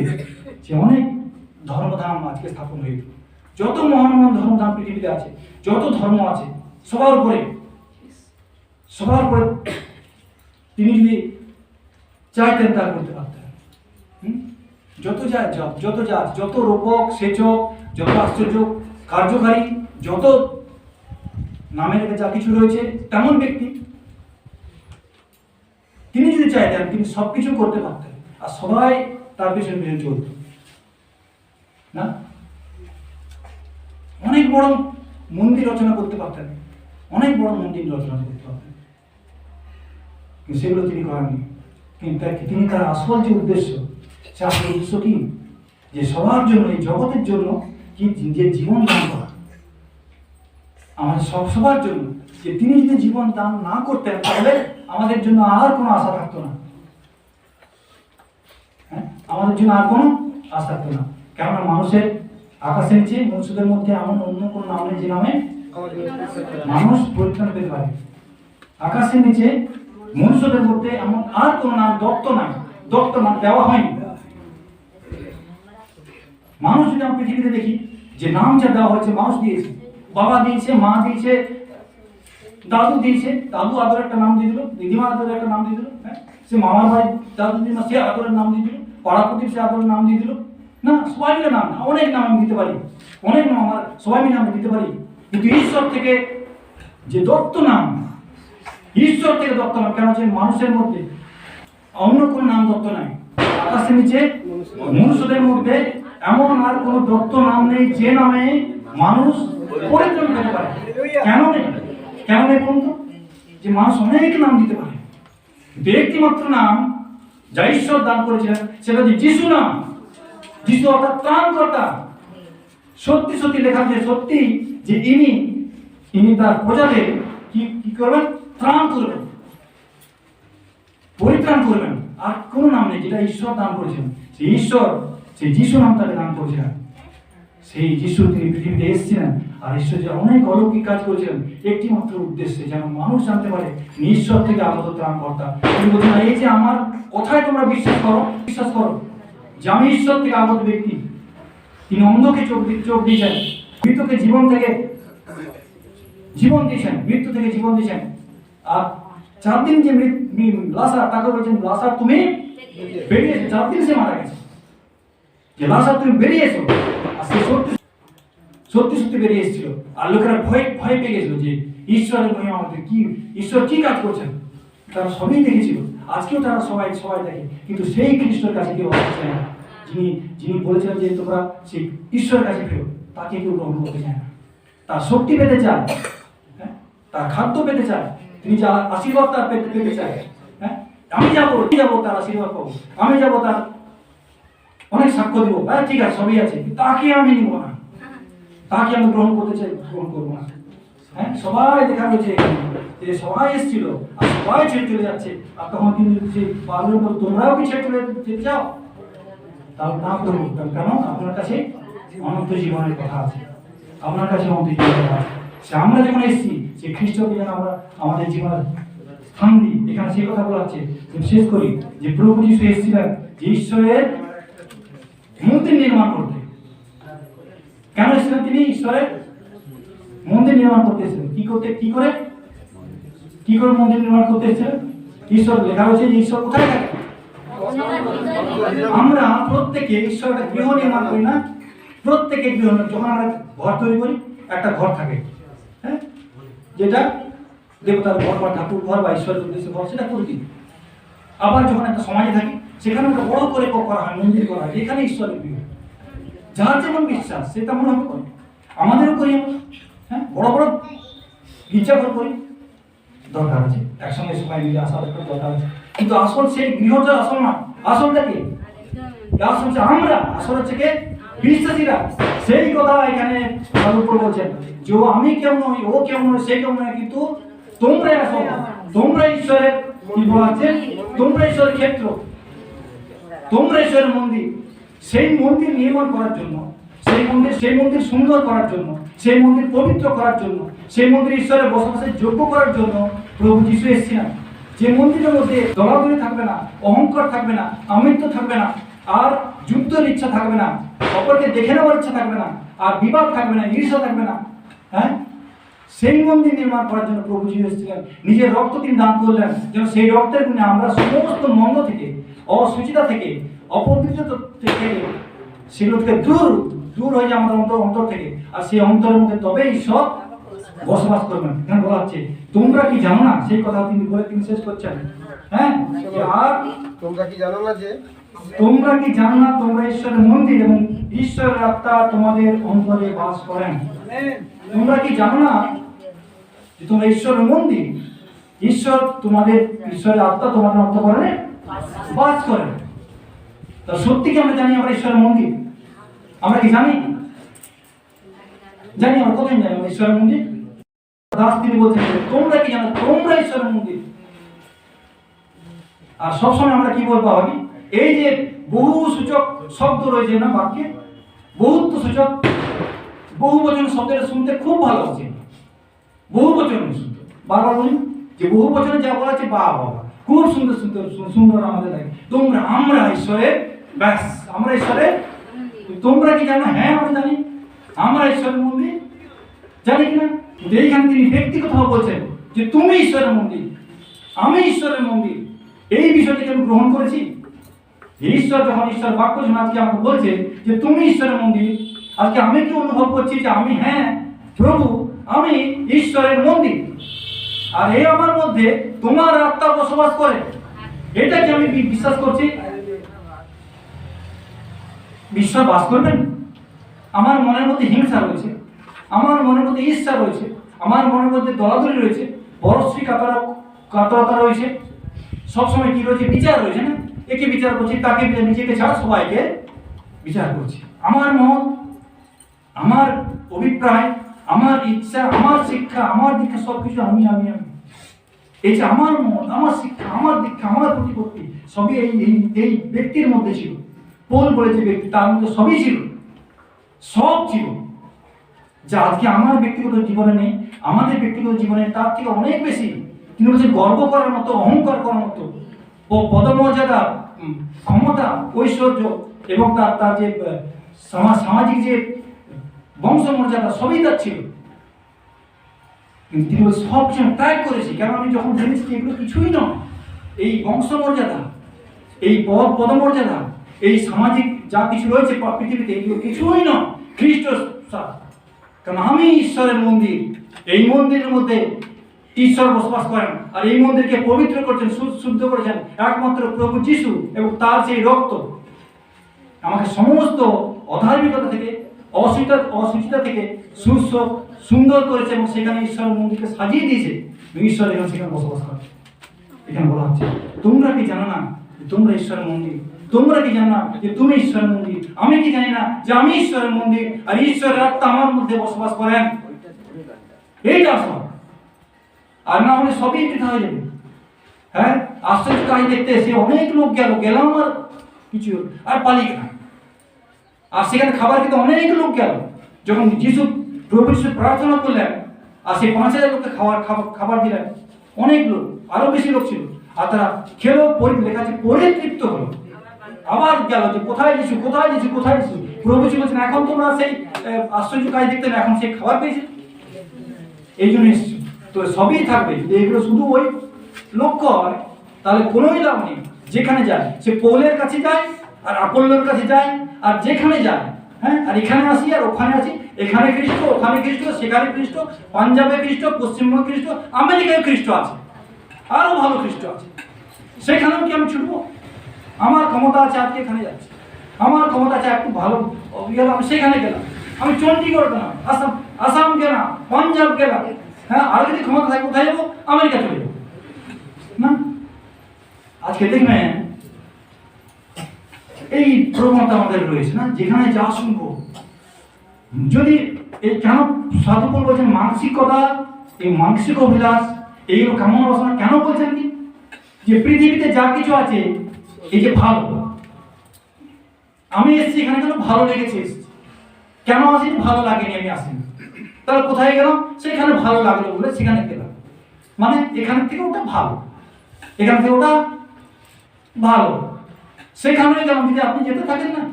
যে অনেক ধর্মধাম আজকে স্থাপন হয়ে, যত মহান মহান ধর্মধাম পৃথিবীতে আছে, যত ধর্ম আছে, সবার উপরে তিনি যদি চাইতেন তা করতে পারতেন। যত রূপক, সেচক, যত আশ্চর্য কার্যকারী, যত নামের যা কিছু রয়েছে তেমন ব্যক্তি, তিনি যদি চাইতেন তিনি সবকিছু করতে পারতেন, আর সবাই তার পিছনে পিছনে চলত না। অনেক বড় মন্দির রচনা করতে পারতেন, অনেক বড় মন্দির রচনা করতে পারতেন, কিন্তু সেগুলো তিনি করেননি। কিন্তু তিনি তার আসল যে উদ্দেশ্য, সে আসল উদ্দেশ্য কি? যে সবার জন্য, এই জগতের জন্য কি, যে জীবন দান করা, আমাদের সবার জন্য। যে তিনি যদি জীবন দান না করতেন, তাহলে আমাদের জন্য আর কোনো আশা থাকতো না। হ্যাঁ, আমাদের জন্য আর কোনো আশা থাকতো না। কেননা মানুষের আকাশের নিচে মনুষ্যদের মধ্যে এমন অন্য কোনো নাম নেই যে নামে মানুষ পরিত্রাণ পেতে পারে। আকাশের নিচে মনুষ্যদের মধ্যে এমন আর কোন নাম দত্ত নাই, দত্ত নাম দেওয়া হয়নি। মানুষ যদি আমরা পৃথিবীতে দেখি যে নাম যা দেওয়া হয়েছে মানুষ দিয়েছে, বাবা দিয়েছে, মা দিয়েছে, দাদু দিয়েছে, দাদু আদর একটা নাম দিয়ে দিল, দিদিমা আদর একটা নাম দিয়ে দিল, হ্যাঁ সে মামার ভাই দাদু দিদিমা সে আদরের নাম দিয়ে দিল, পাড়া প্রদীপ সে আদরের নাম দিয়ে দিল। না, সবাই মিলে নাম না, অনেক নাম আমি দিতে পারি, অনেক নাম আমার সবাই মিলে আমি দিতে পারি, কিন্তু ঈশ্বর থেকে যে দত্ত নাম, ঈশ্বর থেকে দত্ত নাম, কেন যে মানুষের মধ্যে অন্য কোন নাম দত্ত নাই, আকাশের নিচে মনুষ্যদের মধ্যে এমন আর কোন দত্ত নাম নেই যে নামে মানুষ পরিত্রাণ পেতে পারে। কেন নেই? কেন নেই বলুন তো? যে মানুষ অনেক নাম দিতে পারে, কিন্তু একটি মাত্র নাম যা ঈশ্বর দান করেছিলেন সেটা হচ্ছে যিশু নাম। যিশু অর্থাৎ ত্রাণকর্তা। সত্যি সত্যি লেখা যে সত্যি যে ইনি তার প্রজাদের কি করবেন? ত্রাণ করবেন, পরিত্রাণ করবেন। আর কোন নাম নেই যেটা ঈশ্বর দান করেছেন। সেই ঈশ্বর সেই যিশু নাম তাকে দান করেছিলেন। সেই যিশু তিনি পৃথিবীতে এসেছিলেন, আর ঈশ্বর যে অনেক অলৌকিক কাজ করেছিলেন একটি মাত্র উদ্দেশ্যে, যেন মানুষ জানতে পারে ঈশ্বর থেকে আগত ত্রাণকর্তা। তিনি বলছেন এই যে আমার কথায় তোমরা বিশ্বাস করো যে আমি ঈশ্বর থেকে আগত ব্যক্তি। তিনি অন্ধকে চোখ দিয়েছেন, মৃতকে জীবন থেকে জীবন দিয়েছেন, মৃত্যু থেকে জীবন দিয়েছেন। আর 4 দিন যে লাসার তাকে বলছেন লাসার তুমি বেরিয়েছো, 4 দিন সে মারা গেছে, যে লাসার তুমি বেরিয়েছো। আর সে সত্যি সত্যি বেরিয়ে এসেছিল। আর লোকেরা ভয় পেয়ে গেছিল যে ঈশ্বরের মহিমা আমাদের কি, ঈশ্বর কি কাজ করছেন। তারা সবই দেখেছিল, আজকেও তারা সবাই দেখে, কিন্তু সেই খ্রিস্টের কাছে কেউ আসছে না, যিনি বলেছিলেন যে তোমরা সেই ঈশ্বরের কাছে ফেরো, তাকে কেউ গ্রহণ করতে চায় না। তার শক্তি পেতে চায়, হ্যাঁ তার খাদ্য পেতে চায়, তিনি যা আশীর্বাদ তার পেতে চায়। হ্যাঁ আমি যাবো তার আশীর্বাদ পাবো, আমি যাবো তার অনেক সাক্ষ্য দিব, হ্যাঁ ঠিক আছে সবই আছে, তাকে আমি নিব না, তাকে আমি গ্রহণ করতে চাই, গ্রহণ করবো না। হ্যাঁ সবাই দেখা গেছে যে সবাই এসেছিল আর সবাই ছেড়ে চলে যাচ্ছে। আর তখন কিন্তু যে পাগলের মতো তোমরাও কি ছেড়ে চলে যেতে চাও? তাও না করবো, কেন? আপনার কাছে অনন্ত জীবনের কথা আছে, আপনার কাছে অনন্ত জীবনের কথা আছে। সে আমরা যখন এসেছি সে খ্রিস্টকে যেন আমরা আমাদের জীবনের স্থান দিই। এখানে সেই কথা বলা হচ্ছে, শেষ করি যে প্রভু যিশু এসেছিলেন যে ঈশ্বরের মন্দির নির্মাণ করতে। কেন এসেছিলেন তিনি? ঈশ্বরের মন্দির নির্মাণ করতে এসেছিলেন। কি করে মন্দির নির্মাণ করতে এসেছিলেন? ঈশ্বর লেখা হয়েছে যে ঈশ্বর কোথায় থাকে? আমরা প্রত্যেকে ঈশ্বরের গৃহ নির্মাণ করি না? প্রত্যেকে গৃহ, যখন আমরা ঘর তৈরি করি একটা ঘর থাকে, হ্যাঁ যেটা দেবতার ঘর বা ঠাকুর ঘর বা ঈশ্বরের উদ্দেশ্যে ঘর, সেটা করি। আবার যখন একটা সমাজে থাকি সেখানে একটা বড় করে করা হয়, মন্দির করা হয়, এখানে ঈশ্বরের গৃহ। যার যেমন বিশ্বাস সে তেমন হতে পারে। আমাদেরও করি, হ্যাঁ বড় বড় গির্জাঘর করি, দরকার আছে, একসঙ্গে সবাই মিলে আসা দরকার আছে, কিন্তু আসল সেই গৃহটা আসল না। আসলটা কি? আসল হচ্ছে আমরা, আসল হচ্ছে কে? বিশ্বাসীরা। সেই কথা এখানে উপর বলছেন যে আমি কেমন নই, ও কেমন নয়, সে কেমন নয়, কিন্তু তোমরাই আসল, তোমরা ঈশ্বরের কি বলা আছে, তোমরা ঈশ্বরের ক্ষেত্র, তোমরা ঈশ্বরের মন্দির। সেই মন্দির নির্মাণ করার জন্য, সেই মন্দির সুন্দর করার জন্য, সেই মন্দির পবিত্র করার জন্য, সেই মন্দির ঈশ্বরের বসবাসের যোগ্য করার জন্য প্রভু যিশু এসেছিলেন। যে মন্দিরের মধ্যে দলাদলি থাকবে না, অহংকার থাকবে না, আমৃত্য থাকবে না, আর যুদ্ধের ইচ্ছা থাকবে না, অপরকে দেখে নেওয়ার ইচ্ছা থাকবে না, আর বিবাদ থাকবে না, ঈর্ষা থাকবে না, হ্যাঁ সেই মন্দির নির্মাণ করার জন্য প্রভু যিশু এসেছিলেন। নিজের রক্ত তিনি দান করলেন যেন সেই রক্তের গুণে আমরা সমস্ত মন্দ থেকে, অসুচিতা থেকে, অপবিত্র থেকে, সেগুলো থেকে দূর হয়ে যায় আমাদের অন্তর থেকে। আর সেই অন্তরের মধ্যে তবে ঈশ্বর বসবাস করবেন। এখানে বলা হচ্ছে তোমরা কি জানো না, সেই কথা তিনি বলে তিনি শেষ করছেন। হ্যাঁ আর তোমরা কি জানো না তোমরা ঈশ্বরের মন্দির এবং ঈশ্বরের আত্মা তোমাদের অন্তরে বাস করেন। তোমরা কি জানো না যে তোমরা ঈশ্বরের মন্দির, ঈশ্বরের আত্মা তোমাদের অন্তরে বাস করেন। তা সত্যি কি আমরা জানি আমরা ঈশ্বরের মন্দির? আমরা কি জানি? আমরা কতদিন জানি আমরা ঈশ্বরের মন্দির? দাস তিনি বলছেন তোমরা কি জানো তোমরা ঈশ্বরের মন্দির। আর সবসময় আমরা কি বলবো ভাবি, এই যে বহু সূচক শব্দ রয়েছে না বাক্যে, বহুত্ব সূচক, বহু বচন শব্দটা শুনতে খুব ভালোবাসে। বহু বচন শুনতে বারবার বলি যে বহু বচনে যা বলা আছে বা বাবা, খুব সুন্দর সুন্দর সুন্দর আমাদের লাগে। আমরা ঈশ্বরের, ব্যাস আমরা ঈশ্বরের। তোমরা কি জানো? হ্যাঁ আমরা জানি, আমরা ঈশ্বরের মন্দির, জানি কিনা? এইখানে তিনি ব্যক্তিগতভাবে বলছেন যে তুমি ঈশ্বরের মন্দির, আমি ঈশ্বরের মন্দির। এই বিষয়টিকে আমি গ্রহণ করেছি। ঈশ্বর যখন ঈশ্বর বাক্য যখন আজকে আমাকে বলছে যে তুমি ঈশ্বরের মন্দির, আজকে আমি কি অনুভব করছি যে আমি, হ্যাঁ প্রভু আমি ঈশ্বরের মন্দির, আর এই আমার মধ্যে তোমার আত্মা বসবাস করে। এটা কি আমি বিশ্বাস করছি? বিশ্বাস বাস করবেন? আমার মনের মধ্যে হিংসা রয়েছে, আমার মনের মধ্যে ঈর্ষা রয়েছে, আমার মনের মধ্যে দলাদলি রয়েছে, বরশ্রী কাতরতা রয়েছে, সবসময় কি রয়েছে? বিচার রয়েছে না? একে বিচার করছি, তাকে নিজেকে ছাড়া সবাইকে বিচার করছি। আমার মত, আমার অভিপ্রায়, আমার ইচ্ছা, আমার শিক্ষা, আমার দীক্ষা, সবকিছু আমি আমি আমি। এই যে আমার মত, আমার শিক্ষা, আমার দীক্ষা, আমার প্রতিপত্তি সবই এই ব্যক্তির মধ্যে ছিল। পৌল বলেছে ব্যক্তি, তার মধ্যে সবই ছিল, সব ছিল, যা আজকে আমার ব্যক্তিগত জীবনে নেই। আমাদের ব্যক্তিগত জীবনে তার থেকে অনেক বেশি। তিনি বলছেন গর্ব করার মতো, অহংকার করার মতো, পদমর্যাদা, ক্ষমতা, ঐশ্বর্য এবং তার যে সামাজিক যে বংশমর্যাদা সবই তার ছিল। কিন্তু তিনি সব কিছু ত্যাগ করেছি। কেন? আমি যখন জেনেছি এগুলো কিছুই নয়, এই বংশমর্যাদা, এই পদমর্যাদা, এই সামাজিক যা কিছু রয়েছে পৃথিবীতে, এগুলো কিছুই নয় খ্রিস্ট। কারণ আমি ঈশ্বরের মন্দির, এই মন্দিরের মধ্যে ঈশ্বর বসবাস করেন, আর এই মন্দিরকে পবিত্র করছেন, শুদ্ধ করেছেন একমাত্র প্রভু যিশু, এবং তার সেই রক্ত আমাকে সমস্ত অধার্মিকতা থেকে, অসুচিতা থেকে সুন্দর করেছে, এবং সেখানে ঈশ্বরের মন্দিরকে সাজিয়ে দিয়েছে। ঈশ্বর এখন সেখানে বসবাস করে। এখানে বলা হচ্ছে তোমরা কি জানো না তোমরা ঈশ্বরের মন্দির? তোমরা কি জানো না যে তুমি ঈশ্বরের মন্দির? আমি কি জানি না যে আমি ঈশ্বরের মন্দির, আর ঈশ্বরের আত্মা আমার মধ্যে বসবাস করেন? এইটা আসল। আর না হলে সবই বৃথা হয়ে যাবে। হ্যাঁ, আশ্চর্য কাজ দেখতে এসে অনেক লোক গেলাম আর কিছু আর পালিয়ে গেলাম। আর সেখানে খাবার খেতে অনেক লোক গেল। যখন প্রভু যিশু প্রার্থনা করলেন আর সেই 5,000 লোককে খাবার দিলেন, অনেক লোক, আরো বেশি লোক ছিল, আর তারা খেলো, লেখা আছে পরে তৃপ্ত হলো। আবার গেল যে কোথায় যিশু, কোথায় যিশু, কোথায় যিশু? প্রভু যিশু বলছেন এখন তোমরা সেই আশ্চর্য কাজ দেখতে না, এখন সেই খাবার পেয়েছে, এই জন্য এসেছো। তো সবই থাকবে। যদি এগুলো শুধু ওই লক্ষ্য হয় তাহলে কোনোই লাভ নেই। যেখানে যায়, সে পৌলের কাছে যায় আর আপল্লোর কাছে যায় আর যেখানে যায়, হ্যাঁ, আর এখানে আসি আর ওখানে আসি, এখানে খ্রিস্ট, ওখানে খ্রিস্ট, সেখানে খ্রিস্ট, পাঞ্জাবে খ্রিস্ট, পশ্চিমবঙ্গে খ্রিস্ট, আমেরিকায় খ্রিস্ট আছে, আরো ভালো খ্রিস্ট আছে। সেখানেও কি আমি ছুটবো? আমার ক্ষমতা আছে, আজকে এখানে যাচ্ছি, আমার ক্ষমতা আছে একটু ভালো আমি সেখানে গেলাম, আমি চণ্ডীগড় গেলাম, আসাম গেলাম, পাঞ্জাব গেলাম, হ্যাঁ, আর যদি ক্ষমতা থাকে কোথায় যাবো? আমেরিকা চলে যাবো না? আজকে দেখবেন এই প্রবণতা আমাদের রয়েছে না, যেখানে যা শুনবো। যদি এই কেন সাধু পাল বলছেন মানসিকতা, এই মানসিক অভিলাষ, এইগুলো কামনা বাসনা কেন বলছেন? কি যে পৃথিবীতে যা কিছু আছে এই যে ভালো, আমি এসেছি এখানে কেন? ভালো লেগেছে এসেছি। কেন আসি? ভালো লাগেনি, আমি আসিনি। তাহলে কোথায় গেলাম? সেখানে ভালো লাগলো বলে সেখানে গেলাম, মানে এখান থেকে ওটা ভালো, এখান থেকে ওটা ভালো, সেখানে গেলাম। যদি আপনি যেতে থাকেন না,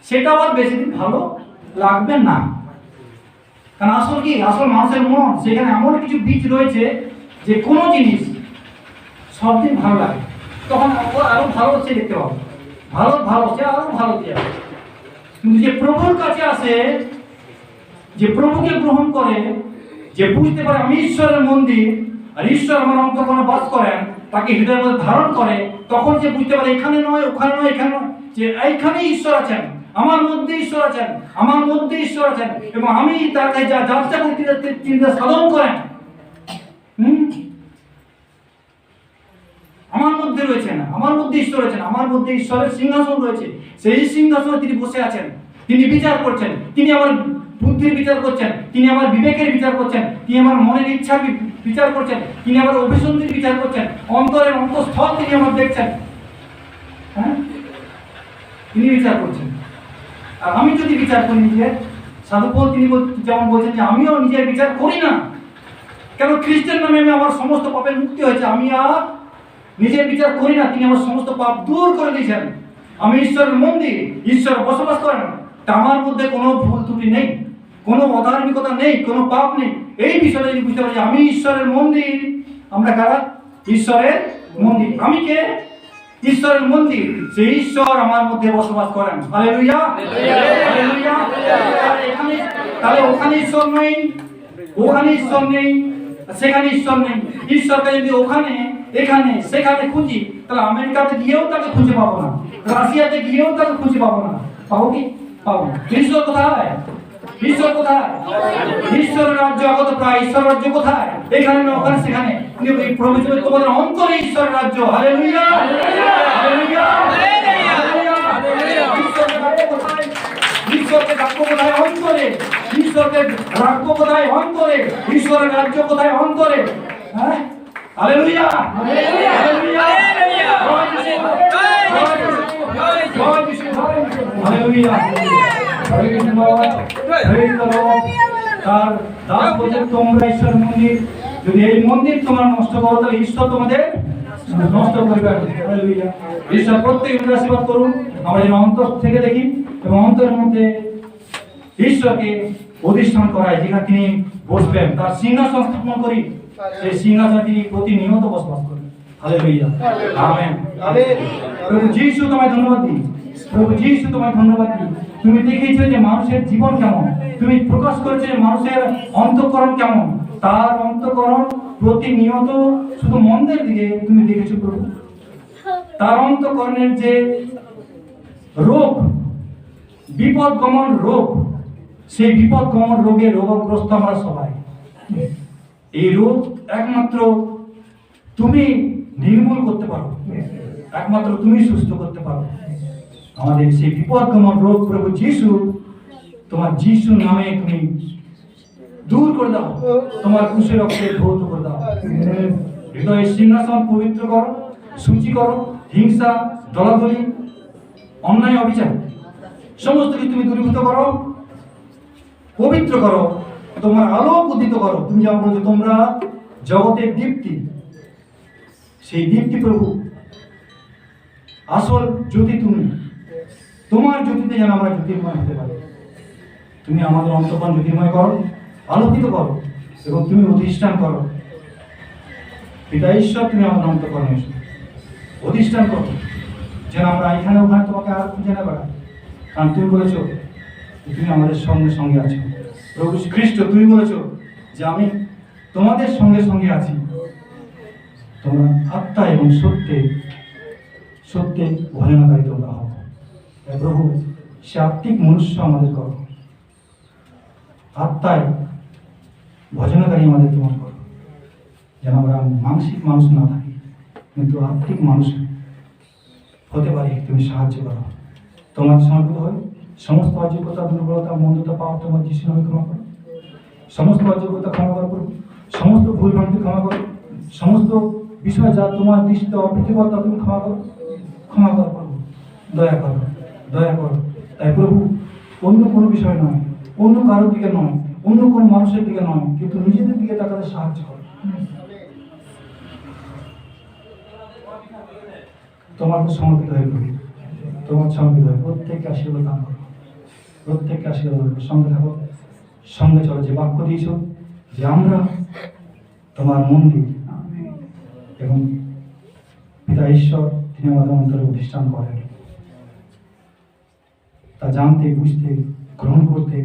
সেটা আবার বেশি দিন ভালো লাগবে না। কারণ আসল কি, আসল মানুষের মন, সেখানে এমন কিছু বীজ রয়েছে যে কোনো জিনিস সব দিন ভালো লাগে, তখন আরো ভালো সে দেখতে পাবে, ভালো সে আরো ভালো দিয়ে। কিন্তু যে প্রভুর কাছে আসে, যে প্রভুকে গ্রহণ করে, যে বুঝতে পারে আমি ঈশ্বরের মন্দির আর ঈশ্বর আমার অন্তঃকরণে বাস করেন, তাকে হৃদয়ের মধ্যে ধারণ করে, তখন যে বুঝতে পারে এখানে নয়, ওখানে নয়, এখানে নয়, যে এইখানেই ঈশ্বর আছেন, আমার মধ্যে ঈশ্বর আছেন, আমার মধ্যে ঈশ্বর আছেন, এবং আমি তার কাছে যা যাত্রা করতে তিনি সাধন করেন, আমার মধ্যে রয়েছেন, আমার মধ্যে ঈশ্বর রয়েছেন, আমার মধ্যে ঈশ্বরের সিংহাসন রয়েছে, সেই সিংহাসনে তিনি বসে আছেন, তিনি বিচার করছেন, তিনি আমার বুদ্ধির বিচার করছেন, তিনি আমার বিবেকের বিচার করছেন, তিনি আমার মনের ইচ্ছার বিচার করছেন, তিনি আমার অভিসন্ধির বিচার করছেন, অন্তরের অন্তঃস্থল তিনি আমার দেখছেন, হ্যাঁ, তিনি বিচার করছেন। আর আমি যদি বিচার করি নিজের, সাধু পাল তিনি যেমন বলছেন যে আমিও নিজের বিচার করি না, কেন? খ্রিস্টের নামে আমি আমার সমস্ত পাপের মুক্তি হয়েছে, আমি আর নিজের বিচার করি না, তিনি আমার সমস্ত পাপ দূর করে দিয়েছেন। আমি ঈশ্বরের মন্দির, ঈশ্বর বসবাস করেন, তা আমার মধ্যে কোনো ভুল ত্রুটি নেই, কোনো অধার্মিকতা নেই, কোনো পাপ নেই। এই বিষয়টা যদি বুঝতে পারি, আমি ঈশ্বরের মন্দির। আমরা কারা? ঈশ্বরের মন্দির। আমি কে? ঈশ্বরের মন্দির। সেই ঈশ্বর আমার মধ্যে বসবাস করেন। Hallelujah, hallelujah. তাহলে ওখানে ঈশ্বর নেই, ওখানে ঈশ্বর নেই, সেখানে ঈশ্বর নেই। ঈশ্বরকে যদি ওখানে, এখানে, সেখানে খুঁজি, তাহলে আমেরিকাতে গিয়েও তাকে খুঁজে পাবো না, রাশিয়াতে গিয়েও তাকে খুঁজে পাবো না। পাবো কি? পাবো না। ঈশ্বর কোথায়? ঈশ্বর কোথায়? ঈশ্বরের রাজ্য আগত প্রায়। ঈশ্বর রাজ্য কোথায়? এখানে না ওখানে সেখানে। কিন্তু এই প্রভু তোমাদের অন্তরে ঈশ্বরের রাজ্য। Hallelujah, hallelujah, hallelujah. ঈশ্বরের রাজ্য কোথায়? ঈশ্বরকে রাখবো কোথায়? অন্তরে। ঈশ্বরকে রাখবো কোথায়? অন্তরে। ঈশ্বরের রাজ্য কোথায়? অন্তরে। হ্যাঁ, হালেলুয়া, হালেলুয়া, হালেলুয়া, হালেলুয়া। তার দাস বলছেন তোমরা ঈশ্বর মন্দির। যদি এই মন্দির তোমরা নষ্ট করো, তাহলে ঈশ্বর তোমাদের নষ্ট করবে। হালেলুয়া। ঈশ্বর প্রত্যেককে আশীর্বাদ করুন। আমরা যেন অন্তর থেকে দেখি এবং অন্তরের মধ্যে ঈশ্বরকে অধিষ্ঠান করায়, যেখানে তিনি বসবেন, তার সিংহাসন স্থাপন করি। সেই সিংহাসনে তিনি প্রতিনিয়ত বসবাস করেন। Hallelujah, amen. প্রভু যীশু তোমায় ধন্যবাদ দিই। প্রভু যীশু তোমায় ধন্যবাদ দিই। তুমি দেখিয়েছো যে মানুষের জীবন কেমন, তুমি প্রকাশ করেছো মানুষের অন্তঃকরণ কেমন। তার অন্তঃকরণ প্রতিনিয়ত শুধু মন্দের দিকে তুমি দেখেছো প্রভু। তার অন্তঃকরণের যে রোগ, বিপদগমন রোগ, সেই বিপদগমন রোগে রোগগ্রস্ত আমরা সবাই। এই রোগ একমাত্র তুমি নির্মূল করতে পারো, একমাত্র তুমি সুস্থ করতে পারো। আমাদের সেই বিপদগমন রোগ প্রভু যীশু, তোমার যীশু নামে তুমি দূর করে দাও, তোমার কুশে রক্তে ধৌত করে দাও। হৃদয়ের সিংহাসন পবিত্র করো, সূচি করো, হিংসা, দলাদলি, অন্যায়, অবিচার সমস্ত কিছু তুমি দূরীভূত করো, পবিত্র করো, তোমার আলো উদ্দীত করো। তুমি যেমন বলছো তোমরা জগতের দীপ্তি, সেই দীপ্তি প্রভু, আসল জ্যোতি তুমি। তোমার জ্যোতিতে যেন আমরা জ্যোতির্ময় হতে পারি। তুমি আমাদের অন্তঃকরণ জ্যোতির্ময় করো, আলোকিত করো এবং তুমি অধিষ্ঠান করো। পিতা ঈশ্বর, তুমি আমাদের অন্তঃকরণ এসো, অধিষ্ঠান করো, যেন আমরা এখানে ওখানে তোমাকে আর খুঁজে না বেড়াই। কারণ তুমি বলেছো তুমি আমাদের সঙ্গে সঙ্গে আছো। প্রভু খ্রিস্ট, তুমি বলেছো যে আমি তোমাদের সঙ্গে সঙ্গে আছি। তোমরা আত্মা এবং সত্যে সত্যে ভজনকারী তোমরা হও। প্রভু, সে আত্মিক মনুষ্য আমাদের করো, আত্মায় ভজনকারী আমাদের তোমার করো, যেন আমরা মানসিক মানুষ না থাকি কিন্তু আত্মিক মানুষ হতে পারি। তুমি সাহায্য করো। তোমার সমর্পিত হয়ে সমস্ত অযোগ্যতা, দুর্বলতা, মন্দতা, পাপ তোমার যিশু নামে ক্ষমা করো। সমস্ত অযোগ্যতা ক্ষমা করো, সমস্ত ভুল ভ্রান্তি ক্ষমা করো, সমস্ত বিষয় যা তোমার দৃষ্টিতে অপ্রীতিকর তা তুমি ক্ষমা করো, ক্ষমা করো প্রভু, দয়া করো, দয়া করো। তাই প্রভু, অন্য কোনো বিষয় নয়, অন্য কারোর দিকে নয়, অন্য কোনো মানুষের দিকে নয়, কিন্তু নিজেদের দিকে তাদের সাহায্য করো। তোমার তো সমর্পিত হয়ে প্রভু, তোমার সমর্পিত হয়ে প্রত্যেককে আশীর্বাদ দান করো, প্রত্যেককে আশীর্বাদ দান করো। সঙ্গে থাকো, সঙ্গে চলো। যে বাক্য দিয়েছ যে আমরা তোমার মন্দির এবং পিতা ঈশ্বর তিনি আমাদের অন্তরে অধিষ্ঠান করেন, তা জানতে, বুঝতে, গ্রহণ করতে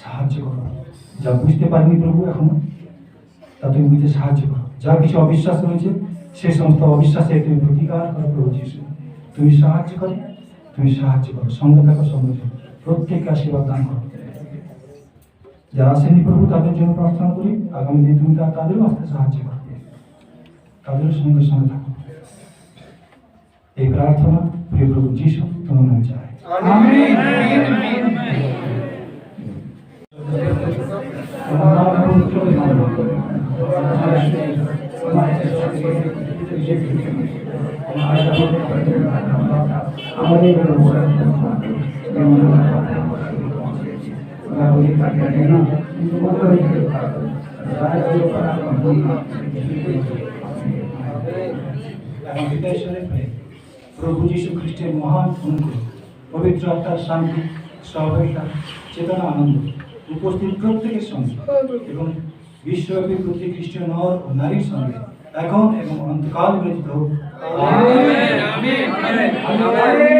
সাহায্য করো। যা বুঝতে পারিনি প্রভু এখনো, তা তুমি বুঝতে সাহায্য করো। যা কিছু অবিশ্বাস রয়েছে সে সমস্ত অবিশ্বাসে তুমি প্রতিকার করো প্রভু যিশু। তুমি সাহায্য করো, তুমি সাহায্য করো। সঙ্গে থাকো, সঙ্গে থাকো, প্রত্যেককে আশীর্বাদ দান করো। যারা আসেনি প্রভু তাদের জন্য প্রার্থনা করি, আগামী দিন তুমি তাদেরও আসতে সাহায্য করো, তাদেরও সঙ্গে সঙ্গে থাকো। এই প্রার্থনা প্রিয় প্রভু যিশু তোমার নামে চাই, আমেন। আমাদের এবং পিতা ঈশ্বরের প্রেম, প্রভু যীশু খ্রিস্টের মহান অনুগ্রহ, পবিত্র আত্মার শান্তি, সহযোগিতা, চেতনা, আনন্দ উপস্থিত প্রত্যেকের সঙ্গে এবং বিশ্বব্যাপী প্রতি খ্রিস্টীয় নর ও নারীর সঙ্গে এখন এবং অন্তকাল ব্যতীত হোক। আমেন।